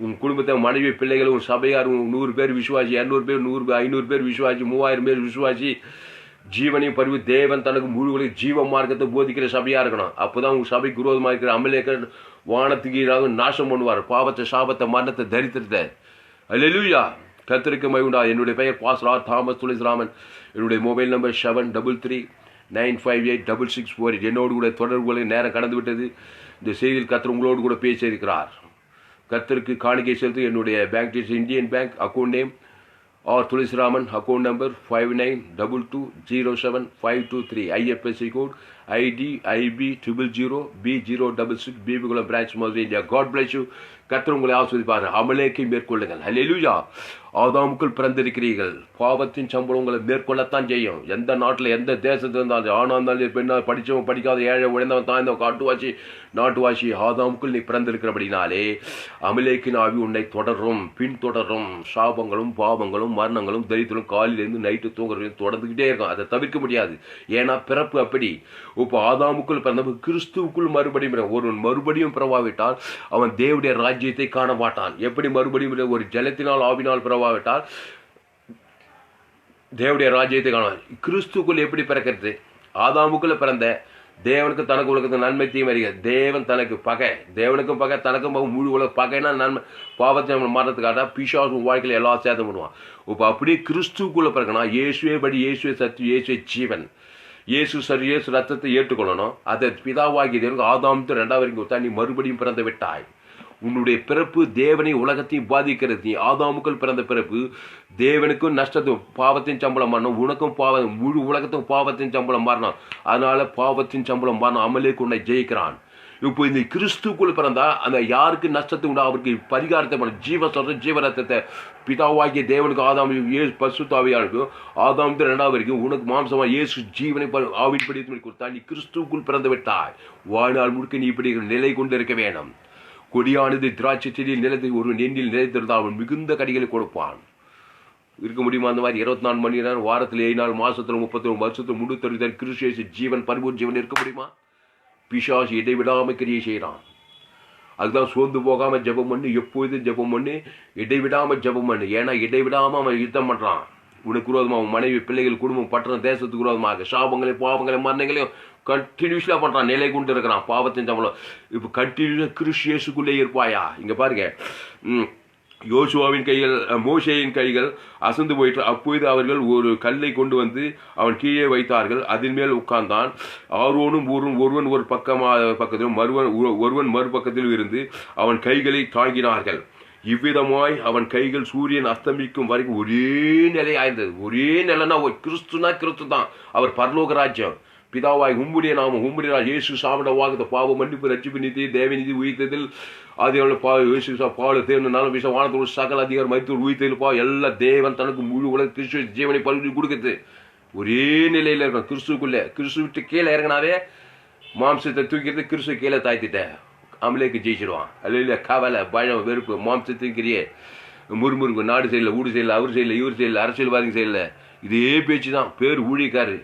உன் குடும்பத்தை மனைவி பிள்ளைகள் உன் சபையார் 100 பேர் விசுவாசி, 200 பேர், 100 500 பேர் விசுவாசி, 3000 பேர் விசுவாசி, ஜீவனையும் பரிவு தேவன் தனக்கு முழு ஜீவ மார்க்கத்தை போதிக்கிற சபையா இருக்கணும். அப்போதான் உங்க சபைக்கு விரோதமாக இருக்கிற அமலேக்க வானத்துக்கு நாசம் பண்ணுவார். பாவத்தை, சாபத்தை, மரணத்தை, தரித்திரத்தை. அல்லேலூயா. கர்த்தருக்கு மகிமை. என்னுடைய பெயர் பாஸ்டர் ஆர். தாமஸ் துளசிராமன். என்னுடைய மொபைல் நம்பர் 7339586648. என்னோடு கூட தொடர்புகளை நேரம் கடந்து விட்டது. இந்த செய்தியில் கர்த்தர் உங்களோடு கூட பேசியிருக்கிறார். கர்த்தருக்கு காணிக்கை செலுத்தி என்னுடைய bank details Indian bank account name R Thulasiraman, account number 5922075523, IFSC code ID IB 000B066, Bibikulam branch, Madurai, India. God bless you. கர்த்தர் உங்களை ஆஸ்வதிப்பார். அமலேக்கை மேற்கொள்ளுங்கள். ஹல்லேலூயா. ஆதாமுக்குள் பிறந்திருக்கிறீர்கள். பாவத்தின் சம்பளம் உங்களை மேற்கொள்ளத்தான் செய்யும். எந்த நாட்டில் எந்த தேசத்தில் இருந்தாலும், ஆனா இருந்தாலும், பெண்ணா, படித்தவன் படிக்காத, ஏழை, உழைந்தவன், தாய்ந்தவன், காட்டுவாசி, நாட்டுவாசி, ஆதாமுக்குள் நீ பிறந்திருக்கிறபடினாலே அமலேக்கின் ஆவி உன்னை தொடரும், பின்தொடரும். சாபங்களும் பாவங்களும் மரணங்களும் தரித்திரம் காலிலிருந்து நைட்டு தூங்குறது தொடர்ந்துகிட்டே இருக்கும். அதை தவிர்க்க முடியாது. ஏன்னா பிறப்பு அப்படி. இப்போ ஆதாமுக்குள் பிறந்தவன் கிறிஸ்துவுக்குள் மறுபடியும் ஒருவன் மறுபடியும் பிறவாவிட்டால் அவன் தேவனுடைய ராஜ்யத்தை காண மாட்டான். எப்படி மறுபடியும்? ஒரு ஜலத்தினால் ஆவினால் பிறவாவிட்டால் தேவனுடைய ராஜ்யத்தை காணுவான். கிறிஸ்துக்குள் எப்படி பிறக்கிறது? ஆதாமுக்குள்ள பிறந்த தேவனுக்கு தனக்கு உலகத்துக்கு நன்மை தீமை அறிகிறது. தேவன் தனக்கு பகை, தேவனுக்கும் பகை, தனக்கும் பகை, முழு உலக பகைனா நன்மை. பாவத்தை மரணத்துக்காக பிசாசு வாழ்க்கையில் எல்லாம் சேதம் பண்ணுவான். இப்போ அப்படியே கிறிஸ்துக்குள்ள பிறக்கணும். இயேசுவே படி, இயேசுவே சத்து, இயேசுவே ஜீவன். இயேசு சரி, இயேசு ரத்தத்தை ஏற்றுக்கொள்ளணும். அதை பிதாவாகி தேவனுக்கு ஆதாமுக்கு 2 வரைக்கும் கொடுத்தா நீ மறுபடியும் பிறந்து விட்டாய். உன்னுடைய பிறப்பு தேவனை உலகத்தையும் பாதிக்கிறது. நீ ஆதாமுக்குள் பிறந்த பிறப்பு தேவனுக்கும் நஷ்டத்தும், பாவத்தின் சம்பளம் மாறணும். உனக்கும் பாவம், முழு உலகத்துக்கும் பாவத்தின் சம்பளம் மாறணும். அதனால பாவத்தின் சம்பளம் மாறணும். அமலேக்கு உன்னை ஜெயிக்கிறான். இப்போ இந்த கிறிஸ்துக்குள் பிறந்தா அந்த யாருக்கு நஷ்டத்தை உண்டா அவருக்கு பரிகாரத்தை பண்ண ஜீவ சொல்ற ஜீவரத்தத்தை பிதாவாகிய தேவனுக்கு ஆதாம் பசுத்தாவியாருக்கும் ஆதாம் 2 வரைக்கும் உனக்கு மாம்சமா இயேசு ஜீவனை ஆவின்படி கொடுத்தா நீ கிறிஸ்துக்குள் பிறந்து விட்டாய். வாழ்நாள் முழுக்க நீ இப்படி நிலை கொண்டு இருக்க வேணும். கொடியானது திராட்சை செடியில் நிலத்தை ஒரு நெண்ணில் நிலைத்திருந்தால் அவன் மிகுந்த கடிகளை கொடுப்பான். இருக்க முடியுமா? அந்த மாதிரி 24 மணி நேரம், வாரத்தில் 7 நாள், மாசத்துல 31, வருஷத்துல 360 கிறிஸ்து ஜீவன், பரிபூர்ண ஜீவன் இருக்க முடியுமா? பிசாசு இடைவிடாம கிரியை செய்யறான். அதுதான் சோர்ந்து போகாம ஜெபம் பண்ணு, எப்பொழுதும் ஜெபம் பண்ணு, இடைவிடாம ஜெபம் பண்ணு. ஏன்னா இடைவிடாம அவன் யுத்தம் பண்றான். உனக்கு விரோதமாக அவன் மனைவி, பிள்ளைகள், குடும்பம், பட்டணம், தேசத்துக்கு விரோதமாக சாபங்களையும் பாவங்களையும் மரணங்களையும் கண்டினியூஸ்லா பண்றான். நிலை கொண்டு இருக்கிறான். பாவத்தின் சம்பளம். இப்ப கண்டினியூஸா கிறிஸ்து இயேசுக்குள்ளே இருப்பாயா? இங்க பாருங்க, யோசுவாவின் கைகள், மோசேயின் கைகள் அசந்து போயிட்டு. அப்பொழுது அவர்கள் ஒரு கல்லை கொண்டு வந்து அவன் கீழே வைத்தார்கள். அதன் மேல் உட்கார்ந்தான். ஆரோனும் ஒருவன் ஒரு பக்கத்திலும் ஒருவன் மறுபக்கத்திலும் இருந்து அவன் கைகளை தாங்கினார்கள். இவ்விதமாய் அவன் கைகள் சூரியன் அஸ்தமிக்கும் வரைக்கும் ஒரே நிலையாயிருந்தது. ஒரே நிலைனா கிறிஸ்துனா கிறிஸ்து தான். அவர் பரலோக ராஜ்யம். பிதாவாய் உம்முடைய நாமம், உம்முடைய இயேசு சாமிட வாக்குத்த பாவ மன்னிப்பு, ரட்சிப்பு, நிதி, தேவநிதி, உயிர்த்ததில் அது பாடு தேவன் நலம் விஷ வானத்தோடு சகல அதிகாரம் மருத்துவ உயிர்த்ததில் எல்லா தேவன் தனக்கு முழு உலக கிறிஸ்துவ ஜீவனை பல்வி கொடுக்குது. ஒரே நிலையில இருக்கணும். கிறிஸ்துக்குள்ள. கிறிஸ்து விட்டு கீழே இறங்கினாவே மாம்சத்தை தூக்கிறது. கிறிஸ்து கீழே தாய்த்திட்ட அமலேக்கு ஜெயிச்சிடுவான். அல்ல கவலை, பயம், வெறுப்பு, மாம்சத்திற்கிறியே, முறுமுறுப்பு, நாடு செய்யல, ஊடு செய்யல, அவர் செய்யல, இவர் செய்யல, அரசியல்வாதிகள் செய்யல. இதே பேச்சு தான். பேர் ஊழியக்காரு.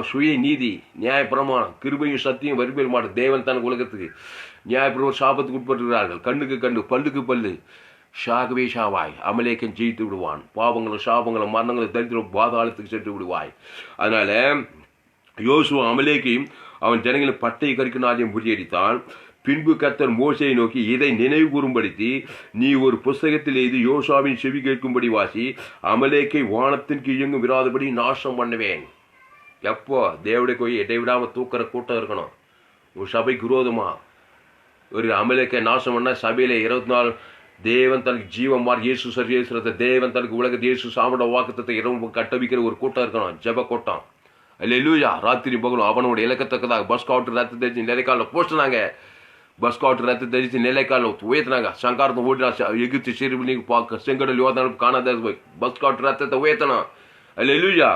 சுய நீதி, நியாயப்பிரமாணம், கிருபையும் சத்தியம் வரிபேல் மாட்டோம். தேவன் தனக்கு உலகத்துக்கு நியாயப்பிரமாணம் சாபத்துக்கு உட்பட்டுகிறார்கள். கண்ணுக்கு கண்ணு, பல்லுக்கு பல்லு, ஷாகவே ஷாவாய். அமலேக்கன் ஜெயித்து விடுவான். பாவங்களும் சாபங்களும் மரணங்களும் தரித்திரம் பாதாளத்துக்கு சென்று விடுவாய். அதனால யோசுவா அமலேக்கையும் அவன் ஜனங்களை பட்டை கறிக்கினாரையும் முறியடித்தான். பின்பு கர்த்தர் மோசேயை நோக்கி, இதை நினைவு கூறும்படுத்தி நீ ஒரு புஸ்தகத்தில் எழுதி யோசுவாவின் செவி கேட்கும்படி வாசி. அமலேக்கை வானத்தின் கீழெங்கும் விராதபடி நாசம் பண்ணுவேன். எப்போ? தேவடைய கோயை இடைவிடாம தூக்கிற கூட்டம் இருக்கணும். ஒரு சபைக்கு விரோதமா ஒரு அமலேக்கை நாசம் பண்ண சபையில 24 தேவன் தனக்கு ஜீவன் மாறி இயேசு சரீரத்தை தேவன் தனக்கு உலக இயேசு சாமட வாக்குத்தத்தை இரவு கட்டவிக்கிற ஒரு கூட்டம் இருக்கணும், ஜெப கூட்டம். அல்லேலூயா. ராத்திரி பகலும் அவனோட இலக்கத்தக்கதாக பஸ் காவுட்டு ரத்த தெரிஞ்சு நிலைக்காலில் போஸ்டினாங்க. பஸ் காவுட்டு ரத்த தெரிஞ்சு நிலைக்காலில் உயர்த்தினாங்க. சங்காரத்தை ஓடினா எகிப்து சிறுபி பார்க்க செங்கடல் யோதனை காணாத பஸ் காவுட்டு ரத்தத்தை உயர்த்தணும். அல்லேலூயா.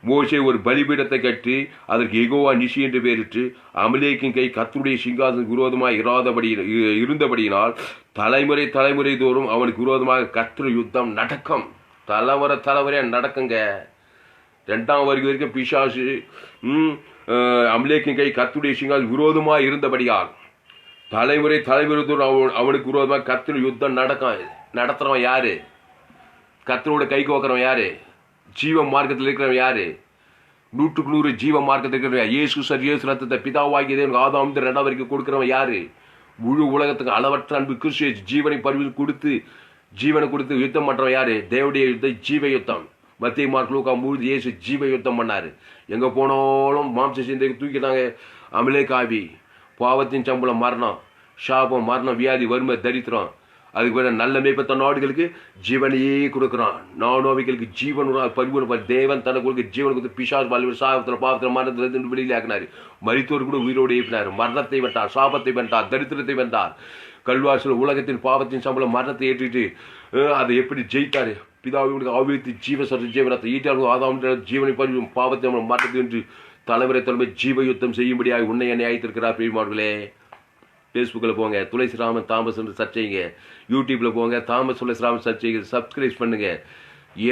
மோசே ஒரு பலிபீடத்தை கட்டி அதற்கு யெகோவா நிசி என்று பெயரிட்டு அமலேக்கின் கை கர்த்தருடைய சிங்காசனுக்கு விரோதமாக இருந்தபடியினால் தலைமுறை தோறும் அவனுக்கு விரோதமாக கர்த்தர் யுத்தம் நடக்கும். தலைமுறையா நடக்குங்க. 2ஆம் வருகை வரைக்கும் பிசாசு அமலேக்கின் கை கர்த்தருடைய சிங்காசனுக்கு விரோதமாக இருந்தபடியால் தலைமுறை தோறும் அவனுக்கு விரோதமாக கர்த்தர் யுத்தம் நடக்கும். நடத்துறவன் யாரு? கர்த்தரோட கைக்கு வைக்கிறவன் யாரு? ஜீவ மார்க்கத்தில் இருக்கிறவன் யாரு? 100க்கு 100 ஜீவ மார்க்கத்தில் இருக்கிறவன் இயேசு ரத்தத்தை பிதாவாகிய தேவன் ஆதாம் 2 வரைக்கும் கொடுக்கிறவன் யாரு? முழு உலகத்துக்கு அளவற்ற அன்பு கிறிஸ்து ஜீவனை கொடுத்து யுத்தம் பண்றவன் யாரு? தேவனுடைய யுத்தம், ஜீவ யுத்தம். மத்திய மார்க் லூக்கா முழு இயேசு ஜீவ யுத்தம் பண்ணாரு. எங்க போனாலும் மாம்ச சிந்தைக்கு தூக்கிட்டாங்க. அமலேக்காவி, பாவத்தின் சம்பளம் மரணம், சாபம், மரணம், வியாதி, வறுமை, தரித்திரம். அதுக்கு பிறகு நல்ல மேய்ப்பத்த நாடுகளுக்கு ஜீவனையே கொடுக்குறான். நானோவிகளுக்கு ஜீவன் பரிபூர்ண தேவன் தனக்கு ஜீவன் கொடுத்து பிசாசு சாபத்தில் பாவத்தில் மரணத்தில் வெளியில் ஆக்கினார். மரித்தோர் கூட உயிரோடு எழுப்பினார். மரணத்தை வென்றார், சாபத்தை வென்றார், தரித்திரத்தை வென்றார். கல்வாசில் உலகத்தின் பாவத்தின் சம்பளம் மரணத்தை ஏற்றிட்டு அதை எப்படி ஜெயித்தாரு? பிதாவுக்கு ஆவித்து ஜீவனத்தை ஈட்டாளர்கள் ஆதாம் ஜீவனை பரிவு பாவத்தை மரணத்தை என்று தலைமை ஜீவ யுத்தம் செய்யும்படியாக உன்னை என்னை அழைத்திருக்கிறார். பிரியமானவர்களே, ஃபேஸ்புக்கில் போங்க, துளசிராமன் தாமஸ் என்று சர்ச் செய்யுங்க. யூடியூப்பில் போங்க, தாமஸ் துளசிராமன் சர்ச் செய்யுங்க. சப்ஸ்கிரைப் பண்ணுங்க.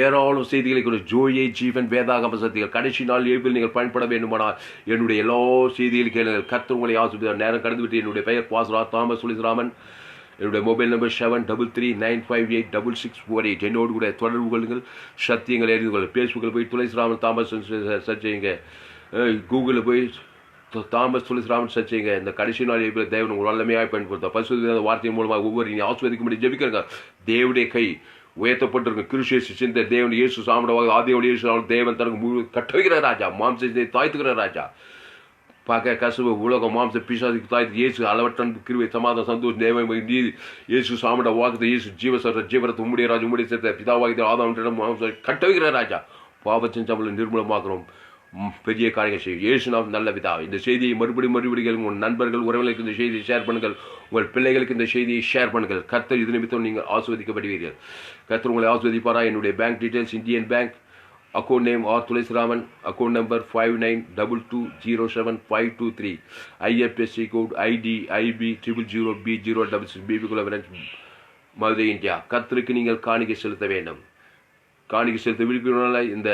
ஏராளம் செய்திகளை ஜோயை ஜீவன் வேதாகம சக்திகள் கடைசி நாள் ஏபில் நீங்கள் பயன்பட வேண்டுமானால் என்னுடைய எல்லா செய்திகளும் கேளுங்கள். கர்த்தர் உங்களை ஆசிர்வதிப்பார். நேரம் கடந்து விட்டு என்னுடைய பெயர் பாஸ்ரா தாமஸ் துளசிராமன். என்னுடைய மொபைல் நம்பர் 7339586648. என்னோடு கூட தொடர்பு கொள்ளுங்கள். சத்தியங்கள் எழுதி கொள்ளுங்கள். ஃபேஸ்புக்கில் போய் துளசிராமன் தாமஸ் சர்ச் செய்யுங்க. கூகுளில் போய் தாமஸ் துளசிராமன் சர்ச் செய்யுங்க. இந்த கடைசி நாள் தேவன் உங்கள் வல்லமையாக பயன்படுத்த பரிசுத்த வார்த்தையின் மூலமாக ஒவ்வொரு நீ ஆஸ்வதிக்கும்படி ஜெபிக்கிறங்க. தேவனுடைய கை உயர்த்தப்பட்டிருக்க கிறிஸ்து சிந்த தேவன் இயேசு சாமடவாக ஆதியோடு இயேசு தேவன் தனக்கு முழு கட்டவைக்கிற ராஜா, மாம்சத்தை தாய்த்துக்கிற ராஜா. பார்க்க கசுவ உலகம் மாம்ச பிசாசுக்கு தாய்த்து இயேசு அளவற்ற கிருவை சமாதானம் சந்தோஷம் தேவன் நீதி இயேசு சாமட வாக்குத்த இயேசு ஜீவரத்தை உம்முடைய ராஜா உம்முடைய சேர்த்த பிதாவாகி ஆதாம் மாம்ச கட்டவைக்கிற ராஜா. பாவத்தின் சம்பளம் நிர்மூலமாக்குறோம். பெரிய காரியங்கள் செய்யும். இயேசு நாம் நல்ல பிதா. இந்த செய்தியை மறுபடியும் உங்கள் நண்பர்கள் உறவுகளுக்கு இந்த செய்தியை ஷேர் பண்ணுங்கள். உங்கள் பிள்ளைகளுக்கு இந்த செய்தியை ஷேர் பண்ணுங்கள். கர்த்தர் இது நிமித்தம் நீங்கள் ஆஸ்வதிக்கப்படுவீர்கள். கர்த்தர் உங்களை ஆஸ்வதிப்பாரா? என்னுடைய bank details Indian bank account name R Thulasiraman, account number 5922075523, IFSC code ID IB 000B066 பிபிகுல மதுரை இந்தியா. கர்த்தருக்கு நீங்கள் காணிக்கை செலுத்த வேண்டும். காணிக்கை செலுத்த விரும்பினால இந்த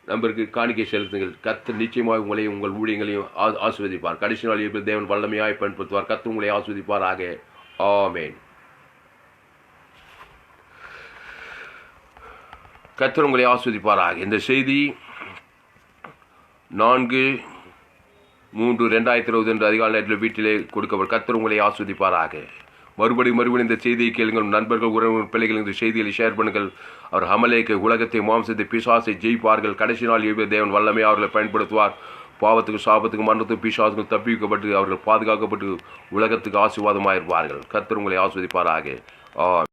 நம்பருக்கு காணிக்கை செலுத்துங்கள். கர்த்தர் நிச்சயமாக உங்களையும் உங்கள் ஊழியங்களையும் ஆஸ்வதிப்பார். கடைசி நாள் தேவன் வல்லமையாய் பயன்படுத்துவார். கர்த்தர் உங்களை ஆஸ்வதிப்பார். ஆக ஆமேன். கர்த்தர் உங்களை ஆஸ்வதிப்பாராக. இந்த செய்தி 4/3/2020 என்று அதிகாலை நேரத்தில் வீட்டிலே கொடுக்கப்படும். கர்த்தர் உங்களை ஆஸ்வதிப்பாராக. மறுபடியும் இந்த செய்தியை கேளுங்கள். நண்பர்கள் உறவினர் பிள்ளைகள் இந்த செய்திகளை ஷேர் பண்ணுங்கள். அவர் அமலேக்கை உலகத்தை மாம்சத்தை பிசாசை ஜெயிப்பார்கள். கடைசி நாள் தேவன் வல்லமை அவர்களை பயன்படுத்துவார். பாவத்துக்கு சாபத்துக்கு மரணத்துக்கு பிசாசுக்கு தப்பிக்கப்பட்டு அவர்கள் பாதுகாக்கப்பட்டு உலகத்துக்கு ஆசீர்வாதமாயிருப்பார்கள். கர்த்தர் உங்களை ஆஸ்வதிப்பாராக.